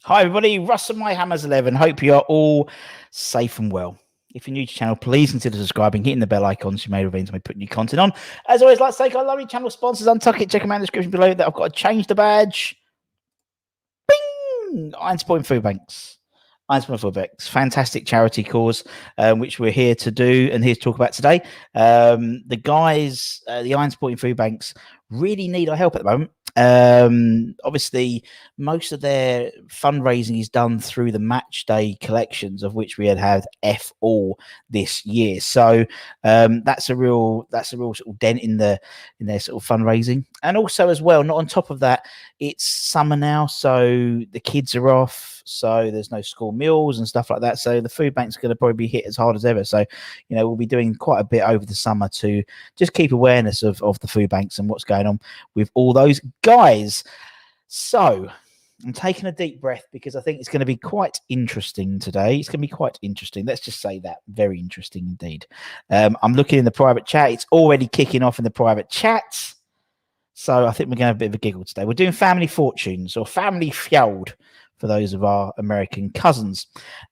Hi, everybody. Russ and My Hammers 11. Hope you are all safe and well. If you're new to the channel, please consider subscribing, hitting the bell icon so you may remain to put new content on. As always, like to thank our lovely channel sponsors, Untuck It. Check them out in the description below. That I've got to change the badge. Bing! Iron Food Banks. Food Banks, fantastic charity cause, which we're here to do and here to talk about today. The guys, the Iron Food Banks, really need our help at the moment. Obviously, most of their fundraising is done through the match day collections, of which we had F all this year. So that's a real sort of dent in their sort of fundraising. And also, as well, not on top of that, it's summer now, so the kids are off, so there's no school meals and stuff like that. So the food bank's going to probably be hit as hard as ever. So, we'll be doing quite a bit over the summer to just keep awareness of the food banks and what's going on with all those guys. So I'm taking a deep breath because I think it's going to be quite interesting today. It's going to be quite interesting. Let's just say that. Very interesting indeed. I'm looking in the private chat. It's already kicking off in the private chat. So I think we're going to have a bit of a giggle today. We're doing family fortunes or family fjeld for those of our American cousins.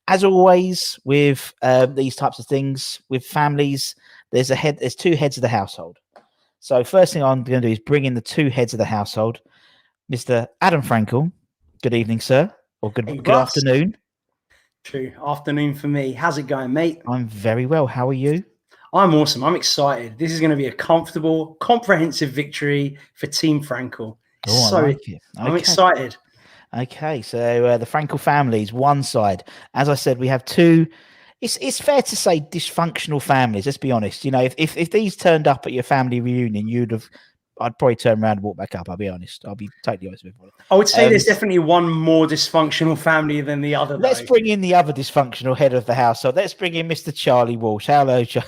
As always, with these types of things, with families, there's two heads of the household. So first thing I'm going to do is bring in the two heads of the household. Mr. Adam Frankel, good evening, sir, or good afternoon. True afternoon for me. How's it going, mate? I'm very well. How are you? I'm awesome. I'm excited. This is going to be a comfortable, comprehensive victory for Team Frankel. Oh, I like it. Okay. I'm excited. Okay, so the Frankel family's one side. As I said, we have two. It's fair to say dysfunctional families. Let's be honest. If these turned up at your family reunion, I'd probably turn around and walk back up. I'll be honest. I'll be totally honest with you. I would say there's definitely one more dysfunctional family than the other. Let's bring in the other dysfunctional head of the household. Let's bring in Mr. Charlie Walsh. Hello, Charlie.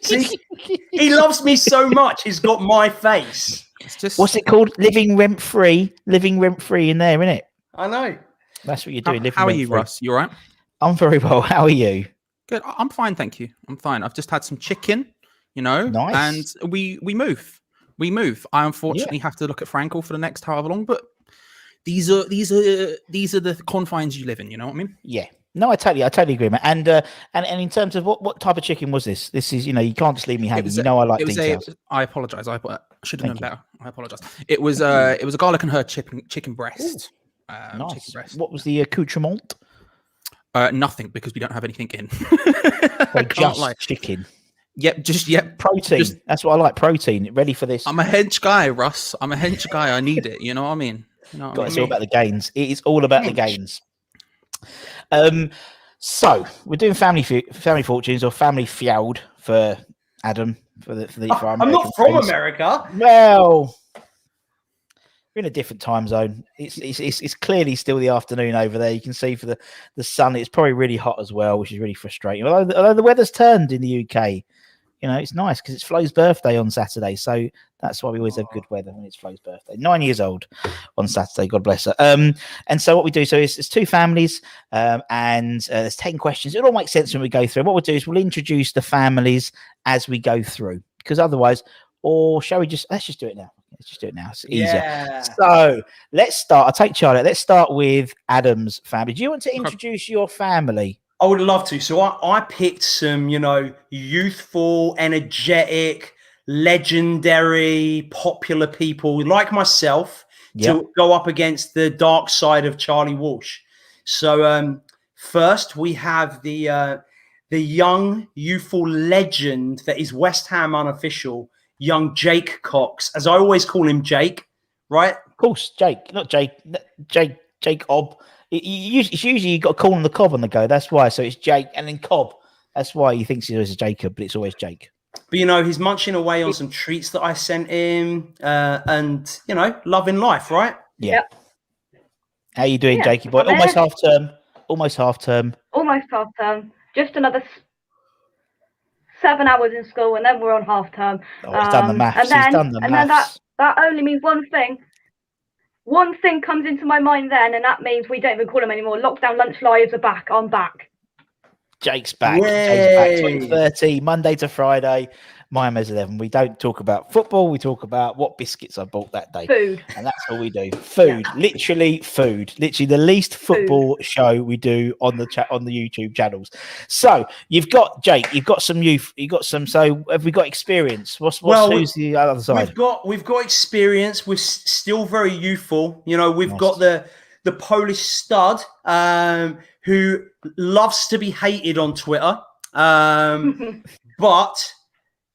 See, he loves me so much. He's got my face. It's just, what's it called? Living rent free in there, isn't it? I know. That's what you're doing. How are you, Russ? You all right? I'm very well. How are you? Good. I'm fine, thank you. I'm fine. I've just had some chicken, nice. And we move. I unfortunately have to look at Frankel for the next however long, but these are the confines you live in. You know what I mean? Yeah. No, I totally agree, man. And in terms of what type of chicken was this? This is, you can't just leave me hanging. I like details. I apologize. I should have known better. I apologize. It was a garlic and herb chicken breast. Nice. Chicken breast. What was the accoutrement? Nothing, because we don't have anything in. Just chicken. Yep. Protein. That's what I like. Protein. Ready for this. I'm a hench guy, Russ. I'm a hench guy. I need it. You know what I mean? It's all about the gains. It is all about the gains. So we're doing family fortunes or family fjeld for Adam for our I'm not from America. Well, we're in a different time zone. It's clearly still the afternoon over there. You can see for the sun, it's probably really hot as well, which is really frustrating. Although the weather's turned in the UK, it's nice because it's Flo's birthday on Saturday. So that's why we always have good weather when it's Flo's birthday. 9 years old on Saturday. God bless her. And so what we do, so it's two families and there's 10 questions. It all makes sense when we go through. What we'll do is we'll introduce the families as we go through, because otherwise, or shall we let's just do it now. Let's just do it now. It's easier. Yeah. So let's start. I'll take Charlie. Let's start with Adam's family. Do you want to introduce your family? I would love to. So I picked some, youthful, energetic, legendary, popular people like myself to go up against the dark side of Charlie Walsh. So first we have the young, youthful legend that is West Ham unofficial, young Jake Cox, as I always call him, Jake, right? Of course, Jake, not Jake, Jake Ob. It's usually you got to call him the Cobb on the go. That's why. So it's Jake and then Cobb. That's why he thinks he's a Jacob, but it's always Jake. But he's munching away on some treats that I sent him, and loving life, right? Yeah. Yep. How you doing, Jakey boy? Almost half term. Almost half term. Just another 7 hours in school, and then we're on half term. Oh, he's done the maths. Then that only means one thing. One thing comes into my mind then, and that means we don't even call them anymore. Lockdown lunch lives are back. I'm back. Jake's back. Yay. Jake's back. 20:30, Monday to Friday. My Mez 11. We don't talk about football. We talk about what biscuits I bought that day. Food. And that's all we do. Food. Yeah. Literally food. Literally the least football show we do on the YouTube channels. So you've got Jake. You've got some youth. You've got some. So have we got experience? Who's the other side? We've got experience. We're still very youthful. You know, we've got the Polish stud who loves to be hated on Twitter. But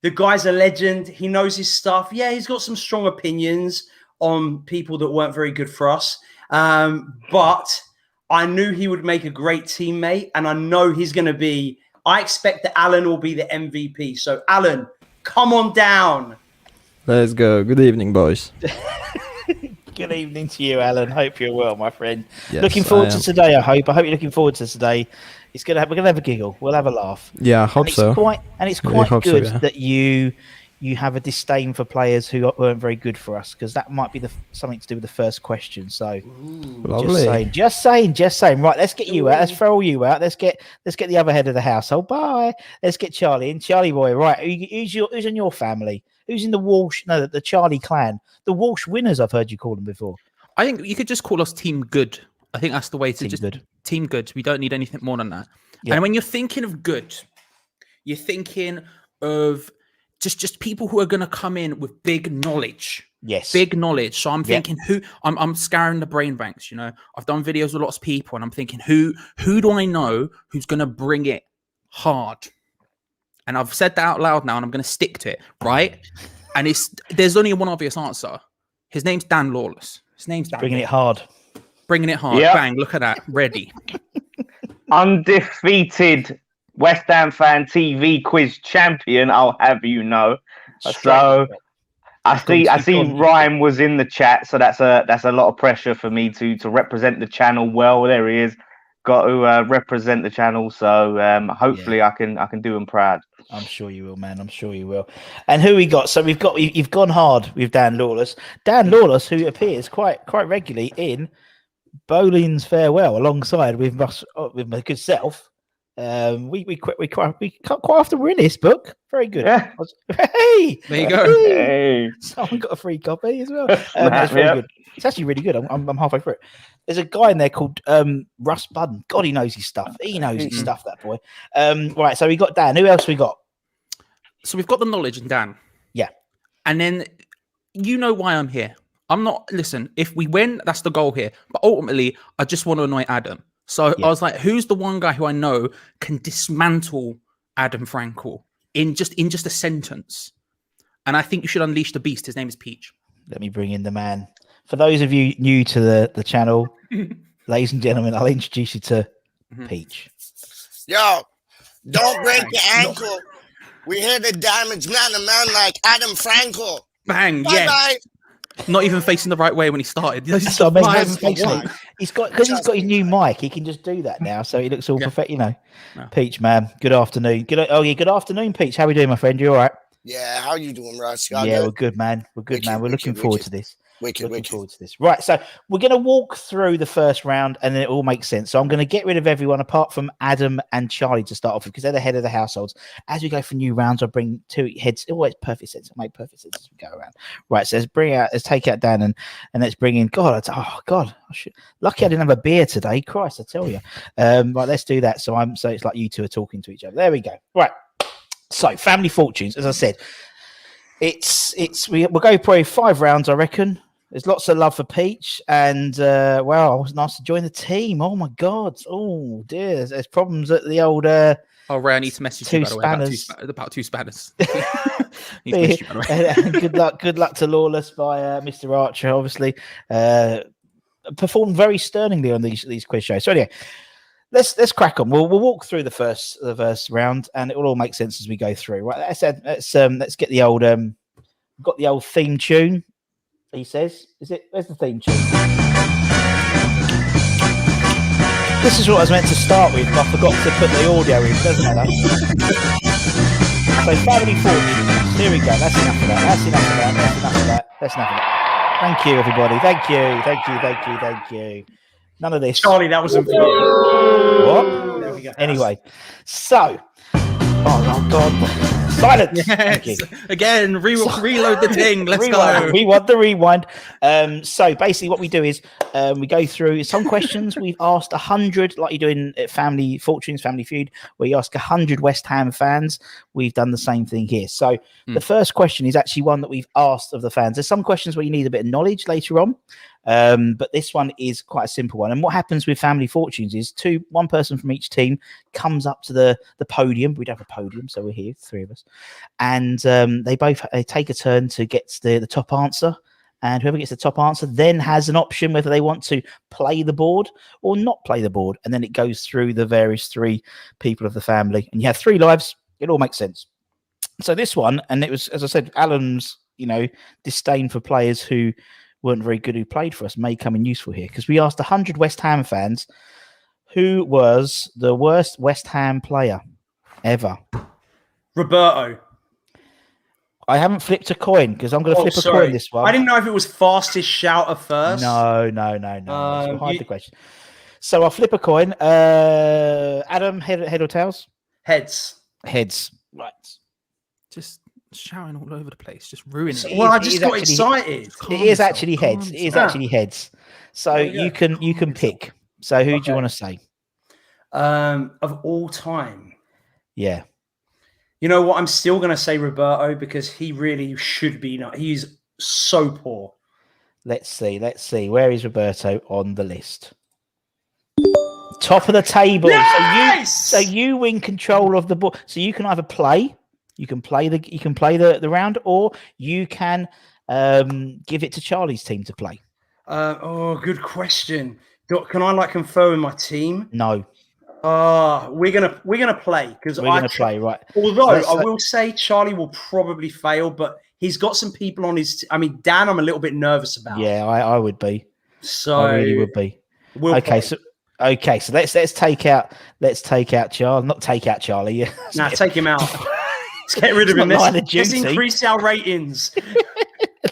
the guy's a legend. He knows his stuff. Yeah, he's got some strong opinions on people that weren't very good for us. But I knew he would make a great teammate, and I know he's going to be. I expect that Alan will be the MVP. So, Alan, come on down. Let's go. Good evening, boys. Good evening to you, Alan. Hope you're well, my friend. Yes, looking forward to today. I hope you're looking forward to today. We're gonna have a giggle. We'll have a laugh. Yeah, I hope so. It's quite good that you have a disdain for players who weren't very good for us, because that might be something to do with the first question. So, just saying. Right, let's get you out. Let's throw all you out. Let's get the other head of the household. Bye. Let's get Charlie in. Charlie boy. Right, who's in your family? Who's in the Walsh? No, the Charlie clan. The Walsh winners. I've heard you call them before. I think you could just call us Team Good. I think that's the way to Team Good. We don't need anything more than that. Yeah. And when you're thinking of good, you're thinking of just people who are going to come in with big knowledge. Yes. Big knowledge. So I'm thinking I'm scouring the brain banks, you know. I've done videos with lots of people, and I'm thinking who do I know who's going to bring it hard? And I've said that out loud now, and I'm going to stick to it, right? And there's only one obvious answer. His name's Dan Lawless. Bringing it hard. Bringing it hard. Yep. Bang, look at that. Ready. Undefeated West Ham Fan TV quiz champion, I'll have you know. So I see Ryan was in the chat, so that's a lot of pressure for me to represent the channel well. There he is. Got to represent the channel, so hopefully I can do him proud. I'm sure you will, man. I'm sure you will. And who we got? So you've gone hard with Dan Lawless. Dan Lawless, who appears quite regularly in Boleyn's Farewell alongside with my good self. We quite often we're in this book. Very good. Yeah. Hey, there you go. Hey. Someone got a free copy as well. It's very good. It's actually really good. I'm halfway through it. There's a guy in there called Russ Budden. God, he knows his stuff. He knows his stuff, that boy. Right, so we got Dan. Who else we got? So we've got the knowledge in Dan. Yeah. And then you know why I'm here. Listen, if we win, that's the goal here. But ultimately, I just want to annoy Adam. So I was like, who's the one guy who I know can dismantle Adam Frankel in just a sentence? And I think you should unleash the beast. His name is Peach. Let me bring in the man. For those of you new to the channel, ladies and gentlemen, I'll introduce you to Peach. Yo, don't break your ankle. We're here to damage a man like Adam Frankel. Bang, Bye-bye. Not even facing the right way when he started. He's got his new mic. He can just do that now, so he looks all perfect. You know, Peach, man. Good afternoon. Good afternoon, Peach. How are we doing, my friend? You all right? Yeah. How you doing, Russ? We're good, man. We're looking forward to this. Looking forward to this. Right, so we're going to walk through the first round, and then it all makes sense. So I'm going to get rid of everyone apart from Adam and Charlie to start off with, because they're the head of the households. As we go for new rounds, I'll bring two heads. Oh, it's perfect sense. It'll make perfect sense as we go around. Right, so let's take out Dan and let's bring in. Lucky I didn't have a beer today. Christ, I tell you. Right, let's do that. So it's like you two are talking to each other. There we go. Right. So family fortunes, as I said, we'll go probably 5 rounds, I reckon. There's lots of love for Peach, and it was nice to join the team. Oh my God! Oh dear, there's problems at the old. Ray, I need to message you by the way about two spanners. Good luck to Lawless by Mr. Archer. Obviously, performed very sternly on these quiz shows. So anyway, let's crack on. We'll walk through the first round, and it will all make sense as we go through. Right, let's get the old. We've got the old theme tune. He says, where's the theme tune? This is what I was meant to start with, but I forgot to put the audio in. Doesn't matter. So family fortunes. Here we go. That's enough of that. Thank you, everybody. Thank you. None of this. Charlie, that wasn't for you. What? There we go. Anyway, so, oh God. Silence. Thank you. Yes. Again, reload the thing. Let's go. We want the rewind. So basically, what we do is we go through some questions. We've asked 100, like you do in Family Fortunes, Family Feud, where you ask 100 West Ham fans. We've done the same thing here. So the first question is actually one that we've asked of the fans. There's some questions where you need a bit of knowledge later on. But this one is quite a simple one. And what happens with Family Fortunes is one person from each team comes up to the podium. We don't have a podium, so we're here, three of us. And they both take a turn to get the top answer. And whoever gets the top answer then has an option whether they want to play the board or not play the board. And then it goes through the various three people of the family. And you have 3 lives. It all makes sense. So this one, and it was, as I said, Alan's, disdain for players who weren't very good who played for us may come in useful here, because we asked 100 West Ham fans who was the worst West Ham player ever. Roberto. I haven't flipped a coin because I'm going to flip a coin this one. I didn't know if it was fastest shouter first. No. So hide the question. So I'll flip a coin. Adam, head or tails? Heads. Heads. Right. Just shouting all over the place, just ruining it. Well, I just got excited. It is actually heads. It is actually heads. So you can pick. So who do you want to say? Of all time. Yeah. You know what? I'm still going to say Roberto because he really should be. He's so poor. Let's see. Where is Roberto on the list? Top of the table. Yes! So you win control of the board. So you can either play. You can play the round, or you can give it to Charlie's team to play. Good question. Can I confer with my team? No. We're gonna play because we're gonna play, right? Although I will say Charlie will probably fail, but he's got some people on his. Dan, I'm a little bit nervous about. Yeah, I would be. So I really would be. Okay, so let's take out Charlie. Not take out Charlie. Nah, take him out. Let's get rid of him. Let's increase our ratings.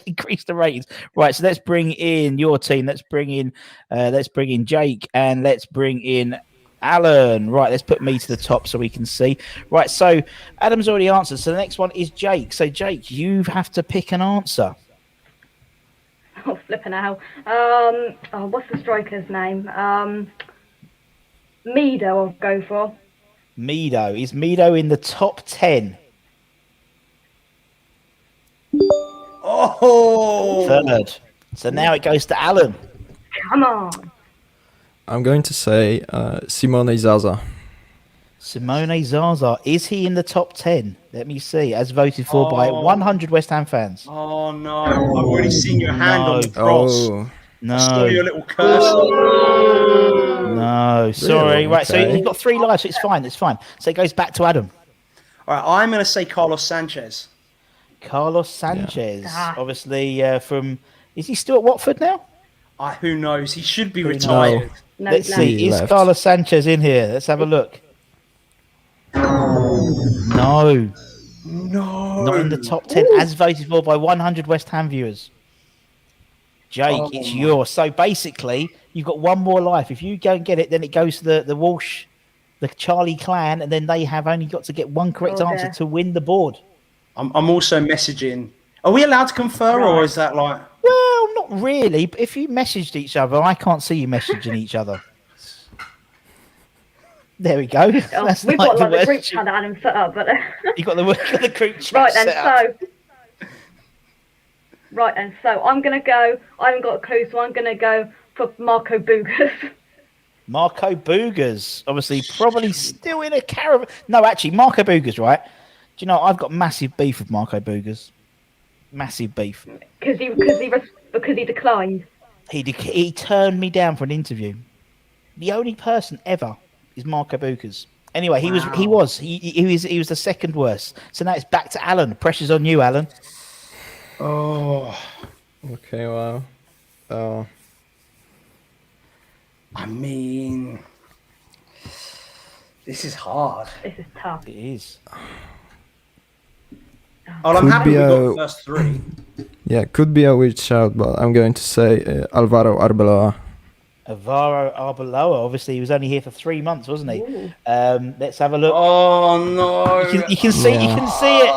Increase the ratings. Right. So let's bring in your team. Let's bring in Jake, and let's bring in Alan. Right. Let's put me to the top so we can see. Right. So Adam's already answered. So the next one is Jake. So Jake, you have to pick an answer. Oh, flipping hell. What's the striker's name? Mido, I'll go for. Mido. Is Mido in the top 10? Oh, third. So now it goes to Alan. Come on. I'm going to say Simone Zaza. Simone Zaza. Is he in the top 10? Let me see. As voted for by 100 West Ham fans. Oh, no. I've already seen your hand on the cross. Oh. No. I saw your little cursor. No. Sorry. Really? Right. Okay. So he's got 3 lives. So it's fine. It's fine. So it goes back to Adam. All right. I'm going to say Carlos Sanchez. Carlos Sanchez. Obviously from... Is he still at Watford now? Who knows? He should be retired. No, Let's see. Is left. Carlos Sanchez in here? Let's have a look. No. Not in the top 10 as voted for by 100 West Ham viewers. Jake, it's yours. So basically, you've got one more life. If you don't get it, then it goes to the Walsh, the Charlie clan, and then they have only got to get one correct answer to win the board. I'm also messaging. Are we allowed to confer, or is that like... Well, not really. But if you messaged each other, I can't see you messaging each other. There we go. We've got the group chat Adam set up, but you got the group chat Right then, so I'm gonna go. I haven't got a clue, so I'm gonna go for Marco Boogers. Marco Boogers, obviously, probably still in a caravan. No, actually, Marco Boogers, right? Do you know I've got massive beef with Marco Boogers. Massive beef. Because he declined. He turned me down for an interview. The only person ever is Marco Boogers. Anyway, he was the second worst. So now it's back to Alan. The pressure's on you, Alan. Oh. Okay, wow. I mean, this is hard. This is tough. It is. Oh, I'm happy we got the first 3. Yeah, could be a weird shout, but I'm going to say Alvaro Arbeloa. Alvaro Arbeloa. Obviously, he was only here for 3 months, wasn't he? Ooh. Let's have a look. Oh no! You can see. You can see it.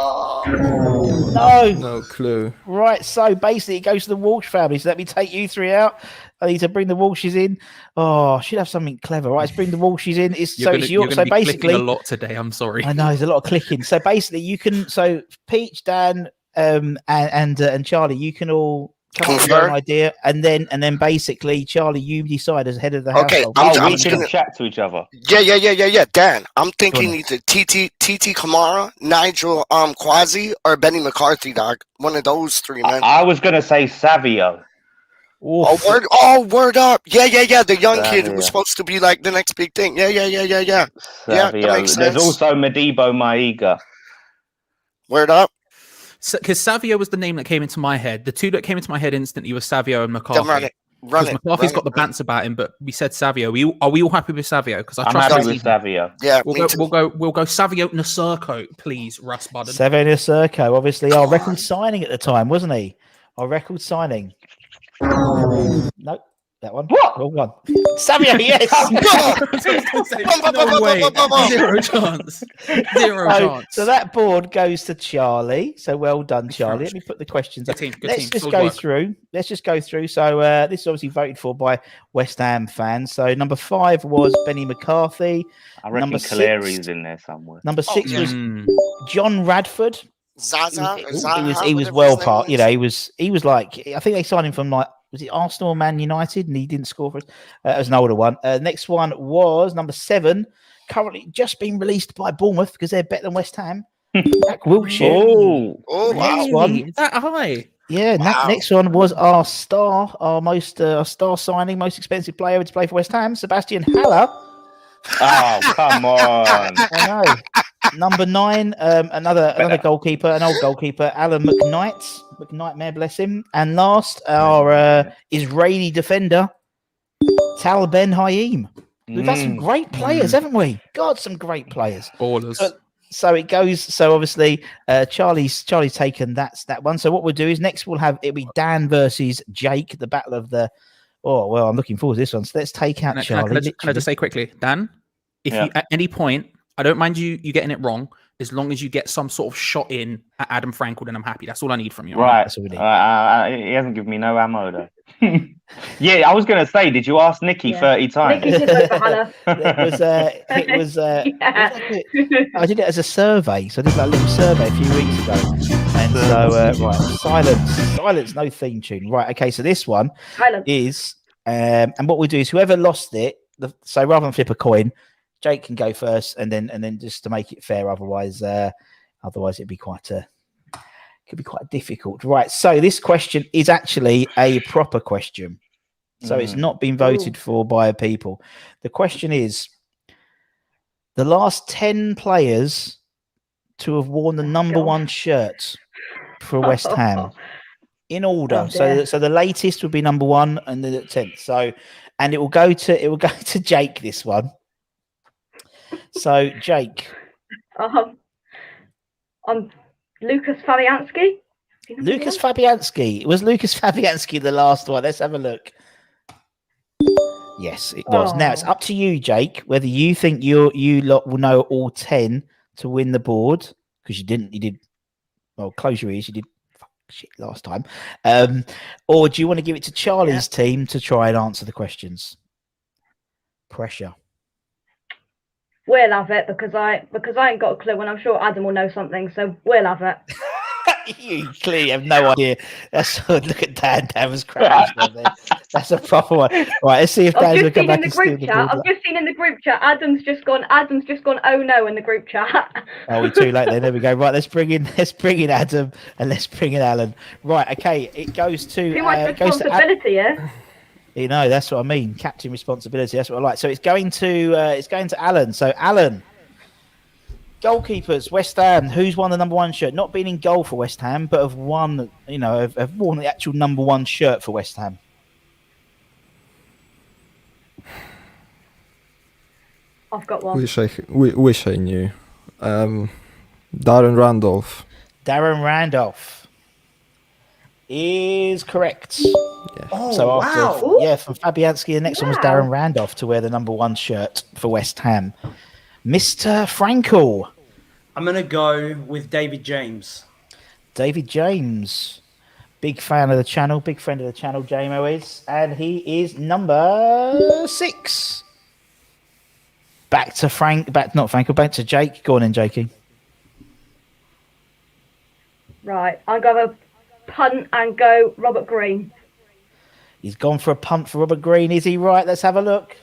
No. No clue. Right. So basically, it goes to the Walsh family. So let me take you three out. I need to bring the Walshes in. Oh, I should have something clever. Right. Let's bring the Walshes in. You're gonna So be basically, clicking a lot today. I'm sorry. I know there's a lot of clicking. So basically, you can. So Peach, Dan, and Charlie, you can all come up with your own idea, and then basically, Charlie, you decide as head of the Okay, household. we can chat to each other. Yeah. Dan, I'm thinking either TT Kamara, Nigel Quasi, or Benny McCarthy, dog. One of those three, man. I was gonna say Savio. Word up. Yeah. The young Savio. kid who was supposed to be like the next big thing. Yeah. Savio. Yeah, that makes sense. There's also Modibo Maiga. Word up. Because Savio was the name that came into my head. The two that came into my head instantly was Savio and McCarthy. Run it. McCarthy's got the bants about him, but we said Savio. Are we all happy with Savio? Because I'm happy with Savio. Yeah, we'll go Savio Nasurko, please, Russ Budden. Savio Nasurko, obviously our record signing at the time, wasn't he? Our record signing. Nope, that one. What? Wrong one. Savio, yes. No way. Zero chance. Zero chance. So that board goes to Charlie. So well done, Charlie. Let me put the questions up. Let's just go through. So this is obviously voted for by West Ham fans. So number 5 was Benny McCarthy. I reckon Caleri's in there somewhere. Number 6 was John Radford. Zaza. He was well part. You know, he was like, I think they signed him from like, was it Arsenal or Man United, and he didn't score for us. It was an older one. Next one was number 7, currently just been released by Bournemouth because they're better than West Ham. Jack Wilshere. Oh, wow. Next one. Is that high? Yeah, Wow. next one was our star signing, most expensive player ever to play for West Ham, Sebastian Haller. Oh, come on. I know. Number 9, another goalkeeper, an old goalkeeper, Alan McKnight, may bless him. And last, our Israeli defender, Tal Ben Haim. We've had some great players, haven't we? God, some great players. Ballers. So it goes. So obviously, Charlie's taken that one. So what we'll do is next it'll be Dan versus Jake, the battle of the. Oh well, I'm looking forward to this one. So let's take out Charlie. Can I just say quickly, Dan? If you at any point, I don't mind you getting it wrong, as long as you get some sort of shot in at Adam Frankel, then I'm happy. That's all I need from you. Right. That's all we need. He hasn't given me no ammo though. Yeah, I was going to say, did you ask Nikki 30 times? Nikki did it for Hannah. It was. I did it as a survey, so I did like a little survey a few weeks ago. And so, right, silence, no theme tune. Right, okay, so this one is, and what we do is whoever lost it. So rather than flip a coin, Jake can go first, and then just to make it fair. Otherwise, it'd be could be quite difficult. Right. So this question is actually a proper question. So it's not been voted for by people. The question is the last 10 players to have worn the number 1 shirt for West Ham in order. So the latest would be number 1 and then the 10th. So, and it will go to Jake, this one. So Jake. Lucas Fabianski. Lucas Fabianski. Was Lucas Fabianski the last one? Let's have a look. Yes, it was. Now it's up to you, Jake, whether you think you lot will know all 10 to win the board, because you did. Well, close your ears. You did shit last time. Or do you want to give it to Charlie's team to try and answer the questions? Pressure. We'll have it because I ain't got a clue, and I'm sure Adam will know something. So we'll have it. You clearly have no idea. Look at Dan. Dan was crashed there. That's a proper one. Right, let's see if Dan will come back and steal the board. I've just seen in the group chat. Adam's just gone. Oh no, in the group chat. Oh, we're too late then. There we go. Right, let's bring in Adam and let's bring in Alan. Right, okay. It goes to too much responsibility, yeah. You know, that's what I mean. Captain responsibility. That's what I like. So it's going to Alan. So Alan, goalkeepers, West Ham. Who's won the number 1 shirt? Not been in goal for West Ham, but have won. You know, have worn the actual number 1 shirt for West Ham. I've got one. Wish I knew. Darren Randolph. Darren Randolph is correct. Yeah. Oh, So wow. from Fabianski, the next one was Wow. Darren Randolph to wear the number 1 shirt for West Ham. Mr. Frankel. I'm going to go with David James. David James. Big fan of the channel. Big friend of the channel, JMO is. And he is number 6. Back to back to Jake. Go on in, Jakey. Right, I'm going to punt and go Robert Green. He's gone for a punt for Robert Green. Is he right? Let's have a look.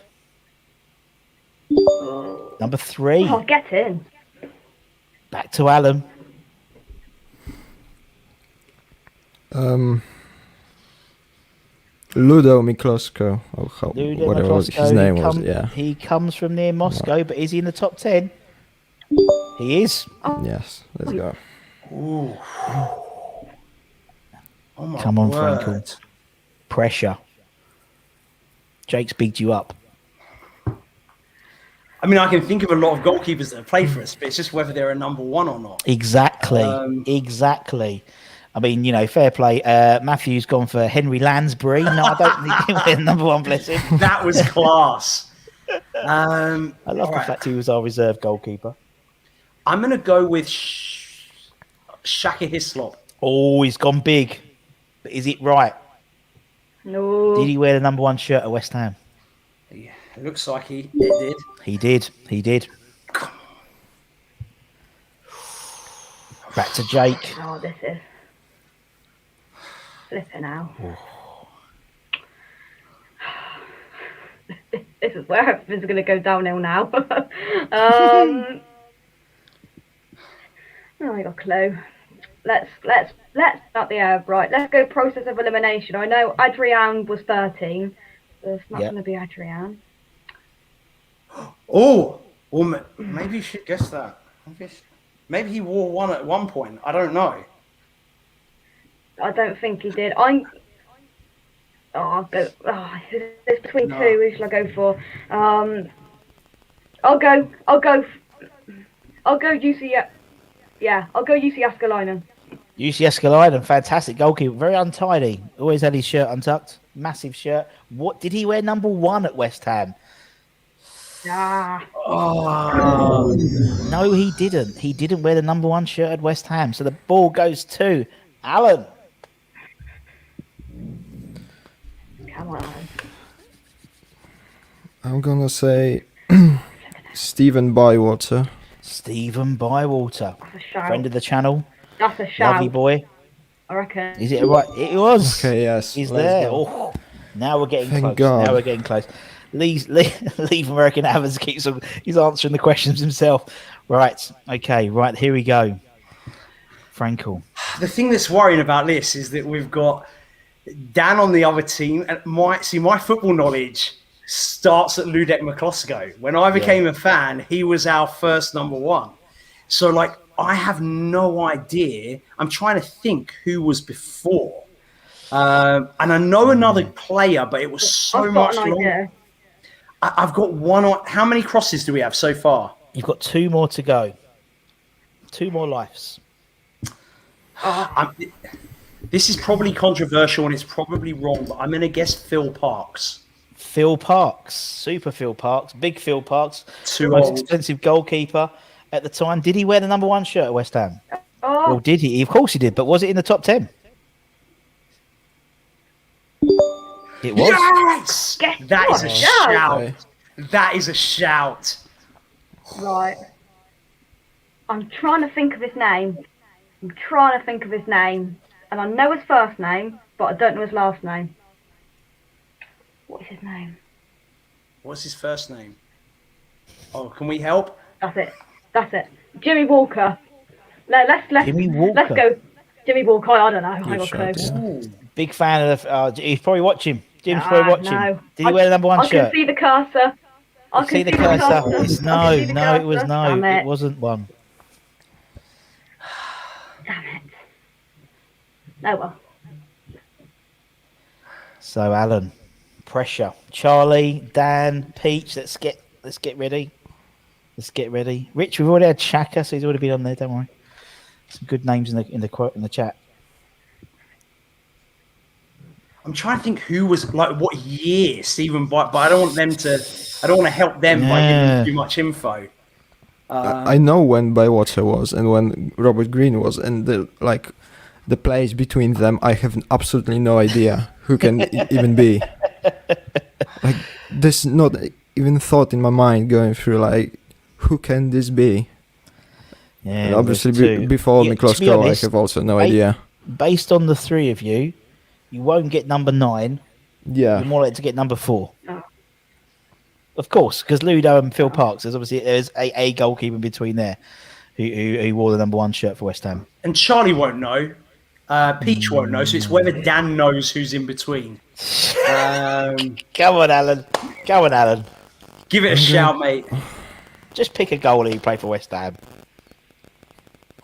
Number 3. Oh, get in. Back to Alan. Ludo Miklosko, Ludo whatever Miklosko, his name was. Yeah. He comes from near Moscow, but is he in the top 10? He is. Yes. Let's go. Ooh. Oh my Come on, word. Frankel. Pressure. Jake's bigged you up. I mean, I can think of a lot of goalkeepers that have played for us, but it's just whether they're a number 1 or not. Exactly. I mean, you know, fair play. Matthew's gone for Henry Lansbury. No, I don't think we're number 1, bless him. That was class. I love the fact he was our reserve goalkeeper. I'm going to go with Shaka Hislop. Oh, he's gone big. But is it right? No. Did he wear the number 1 shirt at West Ham? Yeah, it looks like it did. He did. Back to Jake. Oh, this is flipping out. This is where everything's going to go downhill now. I got a clue. Let's start the air right. Let's go process of elimination. I know Adrian was 13. So it's not going to be Adrian. Oh, well, maybe you should guess that. Maybe he wore 1 at one point. I don't know. I don't think he did. I'll go. It's between 2. Who shall I go for? I'll go UC. Yeah, I'll go UC Askelainen. UC Askelainen, fantastic goalkeeper. Very untidy. Always had his shirt untucked. Massive shirt. What did he wear? Number 1 at West Ham? Oh. No, he didn't. He didn't wear the number 1 shirt at West Ham. So the ball goes to Alan. Come on. I'm gonna say Stephen Bywater. Stephen Bywater. That's a shout. Friend of the channel. That's a shout. Lovely boy. I reckon. Is it right? It was. Okay, yes. He's let's there. go. Oh, now we're getting Thank close. God. Now we're getting close. Leave American Evans he's answering the questions himself. Right. Okay. Right. Here we go. Frankel. The thing that's worrying about this is that we've got Dan on the other team, and my football knowledge starts at Ludek McCloskey. When I became a fan, he was our first number 1. So, like, I have no idea. I'm trying to think who was before. And I know another player, but it was so much longer. I've got 1 how many crosses do we have so far? You've got 2 more to go. 2 more lives. This is probably controversial and it's probably wrong, but I'm going to guess Phil Parks. Phil Parks. Super Phil Parks. Big Phil Parks. Too most old. expensive goalkeeper at the time. Did he wear the number 1 shirt at West Ham? Oh. Well, did he? Of course he did. But was it in the top 10? It was. Yes! That is a shout. Okay. That is a shout. Right. I'm trying to think of his name. And I know his first name, but I don't know his last name. What is his name? What's his first name? Oh, can we help? That's it. Jimmy Walker. Let's Jimmy Walker. Let's go. Jimmy Walker. I don't know. I Good got shout, clue. yeah. Big fan of he's probably watching. Jim's probably watching. No. Did he wear the number 1 I shirt? can see the cursor. I can See the cursor. It's no, it was no. Damn It wasn't 1. Damn it. Oh well. So Alan, pressure. Charlie, Dan, Peach. Let's get ready. Let's get ready. Rich, we've already had Chaka, so he's already been on there. Don't worry. Some good names in the quote in the chat. I'm trying to think who was like what year Stephen but I don't want them to. I don't want to help them by giving too much info. I know when Baywatcher was and when Robert Greene was, and the plays between them, I have absolutely no idea who can even be. Like, there's not even thought in my mind going through like, who can this be? Yeah, and obviously before Miklos Go, I have also no idea. Based on the three of you, you won't get number 9. Yeah, you're more likely to get number 4. Of course, because Ludo and Phil Parks, there's a goalkeeper between there who wore the number 1 shirt for West Ham. And Charlie won't know. Peach won't know, so it's whether Dan knows who's in between. Come on, Alan. Give it a shout, mate. Just pick a goalie who played for West Ham.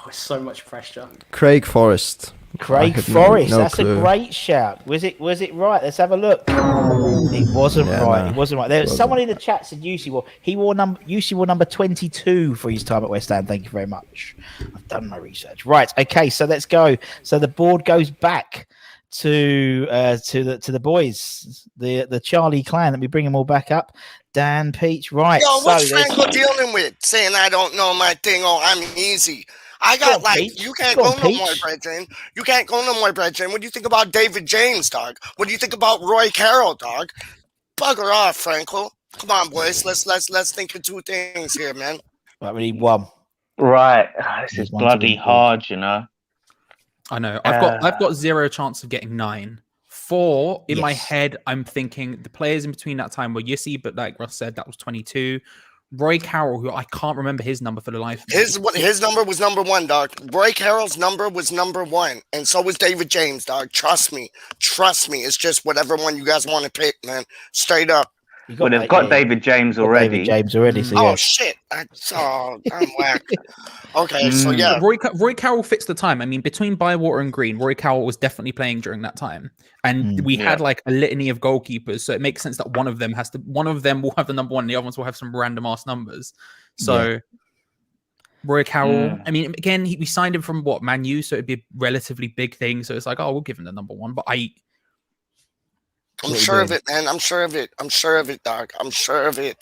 Oh, so much pressure. Craig Forrest. That's a great shout. Was it right? Let's have a look. It wasn't right. It wasn't right. There was someone in the chat said UC wore number 22 for his time at West Ham. Thank you very much. I've done my research. Right. Okay. So let's go. So the board goes back to the boys, the Charlie clan. Let me bring them all back up. Dan, Peach. Right. Yo, what's Franco dealing with? Saying I don't know my thing. Oh, I'm easy. I got you can't go no more, Brethren. You can't go no more, Brethren. What do you think about David James, dog? What do you think about Roy Carroll, dog? Bugger off, Franco. Come on, boys. Let's think of 2 things here, man. Right, we need 1. Right. This is bloody hard, you know. I know. I've got 0 chance of getting 9. 4 in my head. I'm thinking the players in between that time were Yussi, but like Russ said, that was 22. Roy Carroll, who I can't remember his number for the life of me. His number was number 1, dog. Roy Carroll's number was number 1, and so was David James, dog. Trust me. It's just whatever one you guys want to pick, man. Straight up. Well, they've got David James already. So oh shit! I'm whack. Okay, so yeah, Roy Carroll fits the time. I mean, between Bywater and Green, Roy Carroll was definitely playing during that time, and we had like a litany of goalkeepers. So it makes sense that one of them will have the number 1, and the other ones will have some random ass numbers. So Roy Carroll. I mean, again, we signed him from Man U, so it'd be a relatively big thing. So it's like, we'll give him the number 1, but I'm sure of it, man. I'm sure of it, dog. I'm sure of it.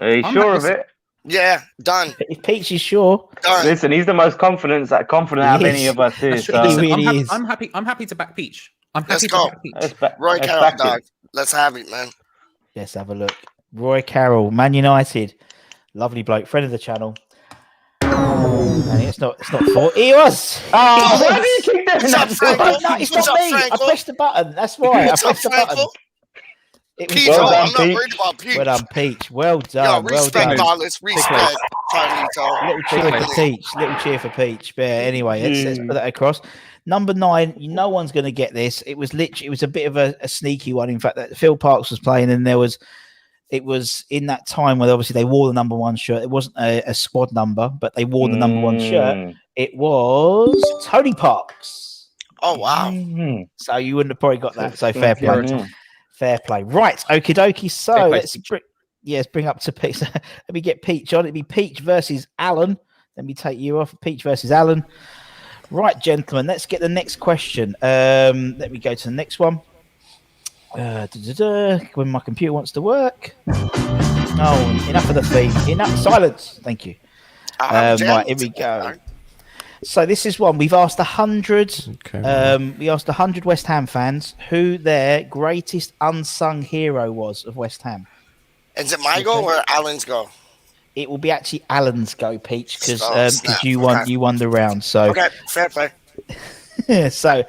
Are you sure of it? Yeah, done. If Peach is sure. Done. Listen, he's the most confident out of any of us here. So. He really is. I'm happy to back Peach. Let's go. Roy Carroll, dog. Let's have it, man. Let's have a look. Roy Carroll, Man United. Lovely bloke, friend of the channel. And it's not 4. He was. Why do you keep doing that? No, it's not me. I pressed the button. That's why I pressed the button. Peach, I'm not worried about Peach. Well done, Peach. Well done. Yo, respect, Dallas. Respect. Little cheer for Peach. But anyway, let's put that across. Number 9, no one's going to get this. It was a bit of a sneaky one. In fact, that Phil Parks was playing, and it was in that time where obviously they wore the number 1 shirt. It wasn't a squad number, but they wore the number 1 shirt. It was Tony Parks. Oh, wow. So you wouldn't have probably got that. So fair play. Fair play. Right. Okie dokie. So let's bring up to Peach. Let me get Peach on. It'd be Peach versus Alan. Let me take you off. Peach versus Alan. Right, gentlemen. Let's get the next question. Let me go to the next one. When my computer wants to work. Oh, enough of the theme. Enough silence. Thank you. Right, here we go. So this is one we've asked 100. Okay. We asked 100 West Ham fans who their greatest unsung hero was of West Ham. Is it my go or Alan's go? It will be actually Alan's go, Peach, because you won the round. So okay, fair play. So,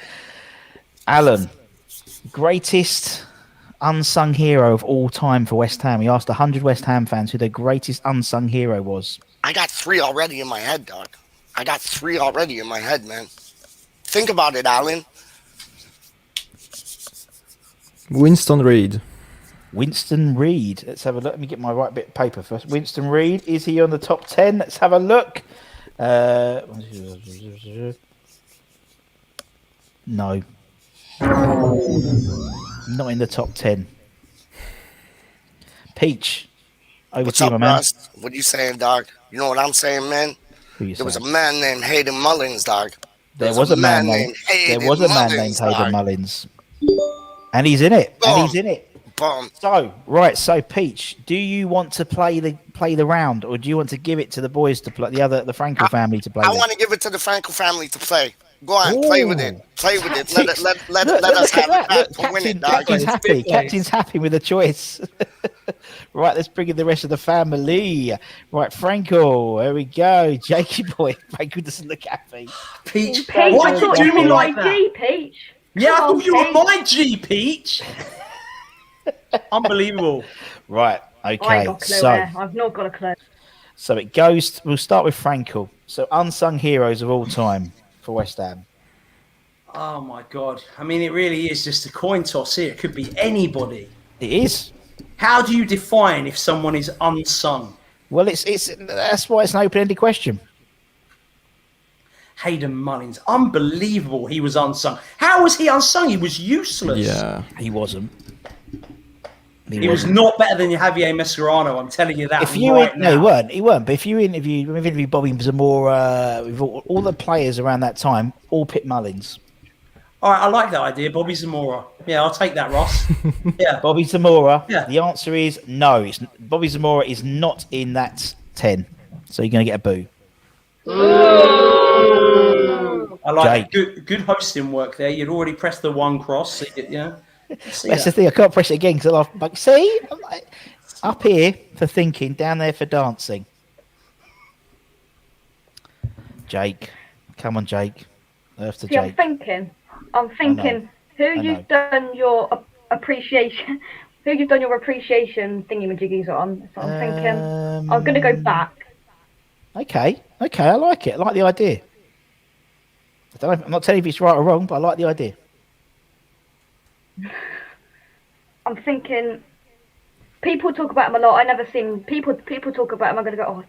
Alan, greatest unsung hero of all time for West Ham. We asked 100 West Ham fans who their greatest unsung hero was. I got 3 already in my head, dog. Man. Think about it, Alan. Winston Reid. Let's have a look. Let me get my right bit of paper first. Winston Reid, is he on the top 10? Let's have a look. No. Not in the top 10. Peach, over to you, my man. Russ? What are you saying, dog? You know what I'm saying, man? There was a man named Hayden Mullins, dog. There was a man named Hayden Mullins. And he's in it. Boom. And he's in it. Boom. So Peach, do you want to play the round, or do you want to give it to the boys to play the Franco family to play? I want to give it to the Franco family to play. Go on, play with it. Play with it. Let us have it to win it, dog. Captain's happy. Captain's happy with the choice. Right, let's bring in the rest of the family. Right, Franco, there we go. Jakey boy. Franco doesn't look happy. Peach, Peach, why I did thought you do you me were like my that? G, Peach. Yeah, I Come on, thought you were Peach. my G, Peach. Unbelievable. Right, I ain't okay. got a clue. So I've not got a clue. it goes. We'll start with Franco. So unsung heroes of all time for West Ham. Oh my God. I mean, it really is just a coin toss here. It could be anybody. It is. How do you define if someone is unsung? Well, it's that's why it's an open-ended question. Hayden Mullins, unbelievable. He was unsung. How was he unsung? He was useless. Yeah. He wasn't. He was not better than Javier Mascherano. I'm telling you that. If you right now. no, he weren't. But if you interviewed Bobby Zamora, with all the players around that time, all picked Mullins. All right, I like that idea, Bobby Zamora. Yeah, I'll take that, Ross. Yeah, Bobby Zamora. Yeah. The answer is no. Bobby Zamora is not in that 10, so you're going to get a boo. I like Jake. it. Good hosting work there. You'd already pressed the one cross. So That's the thing. I can't press it again because I'm like, see, I'm like, up here for thinking, down there for dancing. Jake, come on, Jake. Earth to See, I'm Jake. thinking who you've done your appreciation, who you've done your appreciation thingy-majiggies on. So I'm thinking I'm going to go back. Okay, I like it. I like the idea. I don't know. I'm not telling you if it's right or wrong, but I like the idea. I'm thinking people talk about him a lot. I never seen people talk about him. I'm going to go. Oh,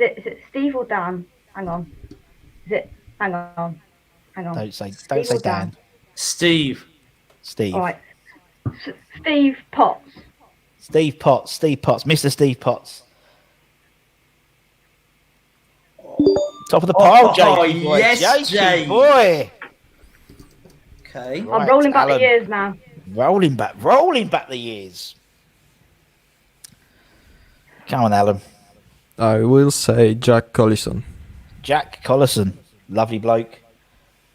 is it Steve or Dan? Hang on. Is it? Hang on. Don't say or Dan. Steve. All right. Steve Potts. Steve Potts, Mr. Steve Potts. Top of the pile, Jakey boy. Yes, Jakey boy. Okay. Right, I'm rolling back Alan. the years now. Rolling back the years. Come on, Alan. I will say Jack Collison. Jack Collison, lovely bloke.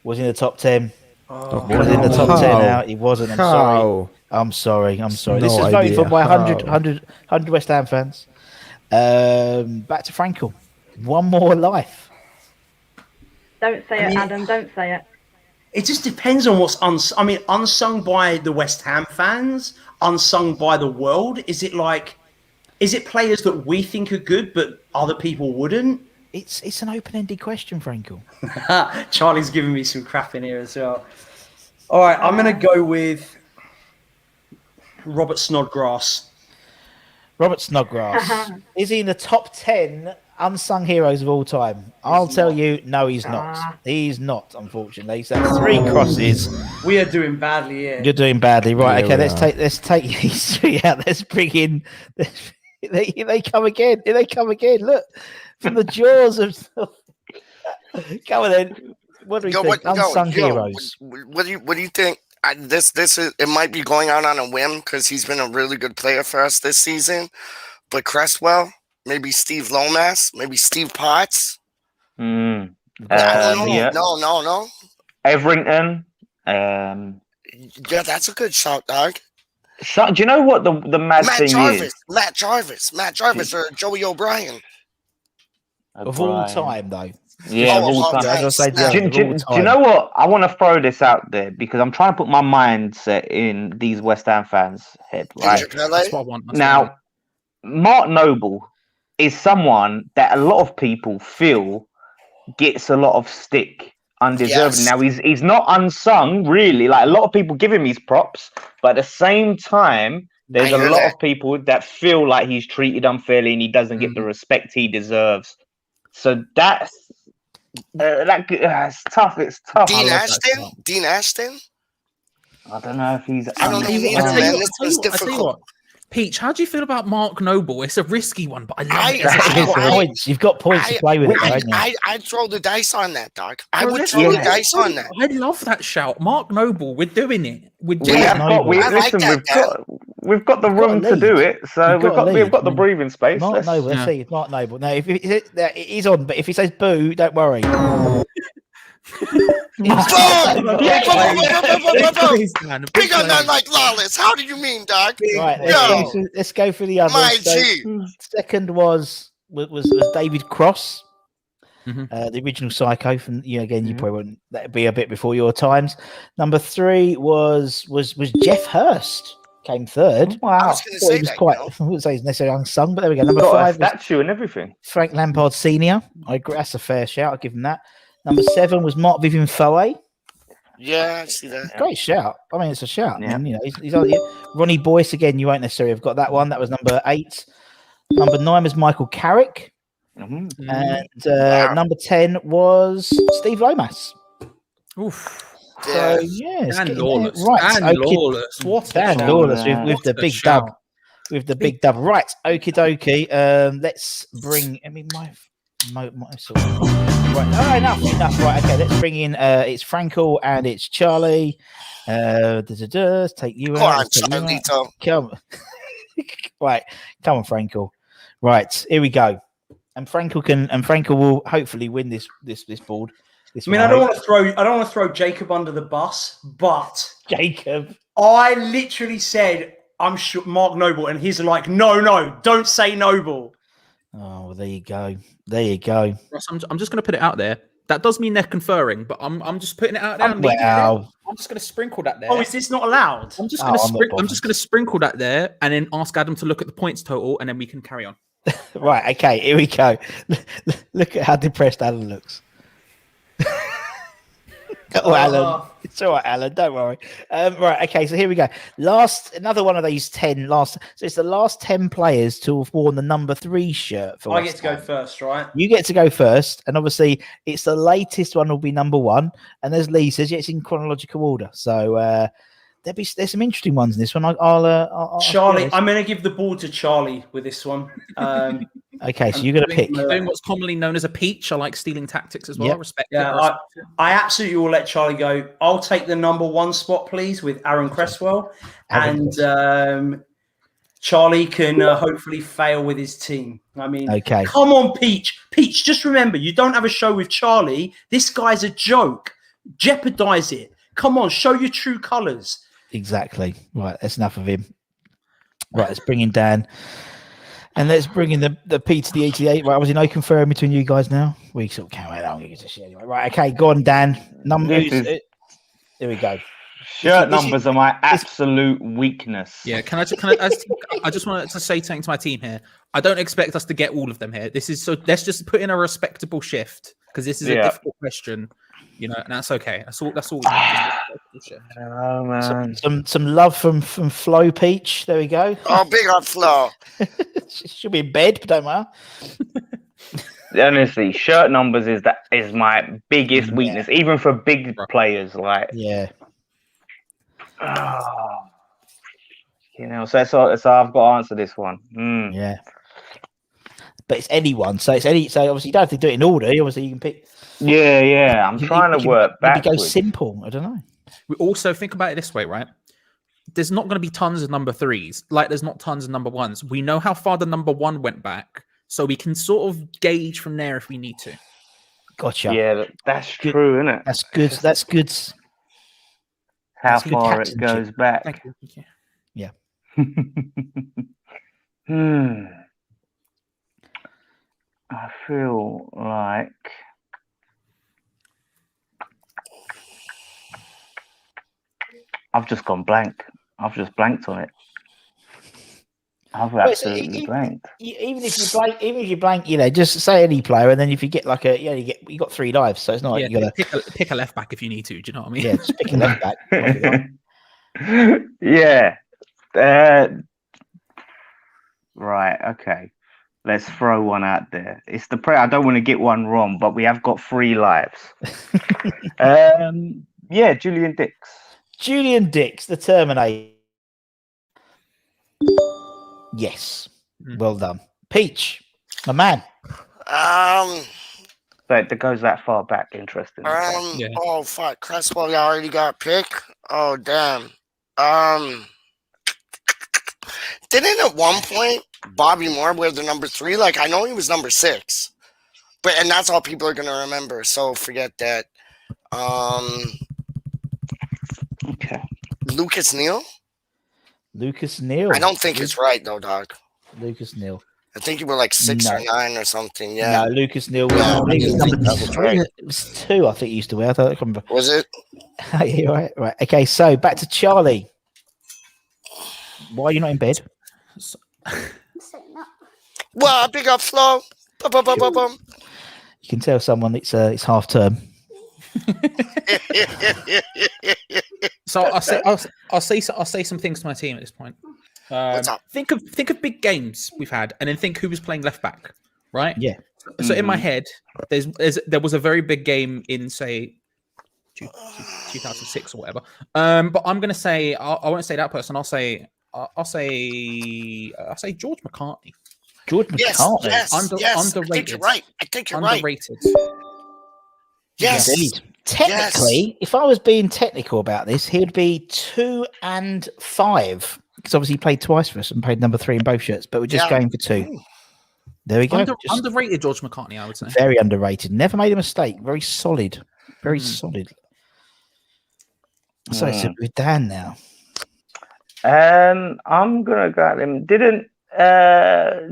Was in the top 10. Oh, Was in the top How? 10 now. He wasn't. I'm sorry. No this is voted idea. for by How? 100 West Ham fans. Back to Frankel. One more life. Don't say it, Adam. Don't say it. It just depends on what's unsung. I mean, unsung by the West Ham fans, unsung by the world. Is it players that we think are good but other people wouldn't? It's an open-ended question, Frankel. Charlie's giving me some crap in here as well. All right, I'm going to go with Robert Snodgrass. Robert Snodgrass. Is he in the top 10 unsung heroes of all time? I'll tell you, no, he's not. He's not, unfortunately. So 3 crosses. We are doing badly here. You're doing badly, right? Yeah, Okay, let's take history out. Let's bring in. Here they come again. Here they come again. Look, from the jaws of. Come on then. What do we think? Unsung heroes. What do you think? This is, it might be going out on a whim because he's been a really good player for us this season. But Cresswell, maybe Steve Lomas, maybe Steve Potts. I don't know. Yeah. No. Everington. Yeah, that's a good shout, dog. Do you know what the mad thing is? Matt Jarvis or Joey O'Brien. Of all time, though. Yeah, of all time. As I say, Do you know what? I want to throw this out there because I'm trying to put my mindset in these West Ham fans' head, right? That's what I want. Now, Mark Noble is someone that a lot of people feel gets a lot of stick undeserved. Yes. Now, he's not unsung, really. Like, a lot of people give him his props, but at the same time, there's a lot of people that feel like he's treated unfairly and he doesn't get the respect he deserves. So that's it's tough. It's tough. Dean Ashton. I don't know if he's. I don't know either, man. This is difficult. Peach, how do you feel about Mark Noble? It's a risky one, but I love it. You've got points to play with it, haven't you? I'd throw the dice on that, dog. I Bro, would throw the dice on that. I love that shout. Mark Noble, we're doing it. We've got the room to do it, so we've got the breathing space. Mark Noble, let's see. Mark Noble. Now, if he's on, but if he says boo, don't worry. Big on that like Lawless. How do you mean, dog? Right, let's go for the other. My G. Second was David Cross, the original Psycho. From you probably wouldn't. That'd be a bit before your times. Number 3 was Jeff Hurst. Came third. Wow, I was going to say that. I wouldn't say he's necessarily unsung, but there we go. Number 5, statue and everything. Frank Lampard Senior. I agree. That's a fair shout. I'll give him that. Number 7 was Mark Vivian Foe. Yeah, I see that. Great shout. I mean, it's a shout. Yeah. I mean, he's Ronnie Boyce again. You won't necessarily have got that one. That was number 8. Number 9 was Michael Carrick, and number 10 was Steve Lomas. Oof. So yes, Dan Lawless. Right, Dan Lawless. What Dan Lawless with the big dub. With the big dub. Right, okie dokie. Let's bring. I mean, my sort of, right. Oh, enough. Right, okay. Let's bring in. It's Frankel and it's Charlie. Let's take you out. Come. Right, come on, Frankel. Right, here we go. And Frankel will hopefully win this board. I mean, I don't want to throw Jacob under the bus, but Jacob, I literally said I'm sure Mark Noble, and he's like, no, don't say Noble. Oh, well, there you go. Ross, I'm just going to put it out there. That does mean they're conferring, but I'm just putting it out there. Wow. I'm just going to sprinkle that there. Oh, is this not allowed? I'm just going to sprinkle that there, and then ask Adam to look at the points total, and then we can carry on. Right. Okay. Here we go. Look at how depressed Alan looks. Alan. It's all right, Alan. Don't worry. Right. Okay. So here we go. Another one of these 10 last. So it's the last 10 players to have worn the number 3 shirt. For I get to go first, right? You get to go first, and obviously it's the latest one will be number 1. And as Lee says, it's in chronological order. So there's some interesting ones in this one. I'll Charlie, I'm going to give the ball to Charlie with this one. Okay, so you're going to pick. Doing what's commonly known as a peach. I like stealing tactics as well. Yep. Respect. Yeah, I absolutely will let Charlie go. I'll take the number 1 spot, please, with Aaron Cresswell. And Charlie can hopefully fail with his team. I mean, okay. Come on, Peach. Peach, just remember, you don't have a show with Charlie. This guy's a joke. Jeopardize it. Come on, show your true colours. Exactly. Right, that's enough of him. Right, let's bring in Dan. And let's bring in the P to the 88. Right, was no conferring between you guys now? We sort of can't wait. I'm going to get to shit anyway. Right, okay, go on, Dan. Numbers. Here we go. Shirt numbers are my absolute weakness. Yeah, I just wanted to say something to my team here. I don't expect us to get all of them here. Let's just put in a respectable shift because this is a difficult question. And that's okay. That's all. Oh man, some love from Flo Peach. There we go. Oh, big on Flo. She'll be in bed, but don't matter. Honestly, shirt numbers is my biggest weakness, even for big players. Like, so I've got to answer this one. Yeah, but it's anyone. So So obviously, you don't have to do it in order. Obviously, you can pick. Yeah. I'm trying to work backwards. Go simple. I don't know. We also think about it this way, right? There's not going to be tons of number 3s, like there's not tons of number 1s. We know how far the number 1 went back, so we can sort of gauge from there if we need to. Gotcha. Yeah, that's true, isn't it? That's good. That's good. How far it goes back. Thank you. Yeah. I feel like I've just gone blank. I've just blanked on it. I've absolutely blanked. Even if you blank, just say any player, and then if you get like you got 3 lives, so it's not like you got to pick a left back if you need to. Do you know what I mean? Yeah, just pick a left back. Yeah. Right. Okay. Let's throw one out there. It's the prayer. I don't want to get one wrong, but we have got 3 lives. Julian Dix. Julian Dix, the Terminator. Yes. Well done. Peach, my man. But it goes that far back. Interesting. Yeah. Oh fuck, Cresswell already got picked. Oh damn. Didn't at one point Bobby Moore wear the number 3? Like I know he was number 6, and that's all people are gonna remember. So forget that. Okay. Lucas Neal. Lucas Neal. I don't think it's right though, dog. Lucas Neal. I think you were like 6 or 9 or something. Yeah. No, Lucas Neal was, I think it was number that was right. It was 2, I think he used to wear. I don't remember. Was it? Yeah, right. Okay, so back to Charlie. Why are you not in bed? Well, big up Flo. You can tell someone it's half term. So I'll say some things to my team at this point. What's up? Think of big games we've had, and then think who was playing left back, right? Yeah. So in my head, there was a very big game in say 2006 or whatever. But I'm gonna say I won't say that person. I'll say George McCartney. George McCartney. Yes, Underrated. I think you're right. Underrated. Yes. Indeed. Technically, if I was being technical about this, he'd be 2 and 5 because obviously he played twice for us and played number 3 in both shirts. But we're just going for 2. There we go. Underrated George McCartney, I would say. Very underrated. Never made a mistake. Very solid. Very solid. So it's with Dan now. I'm gonna go at him. Didn't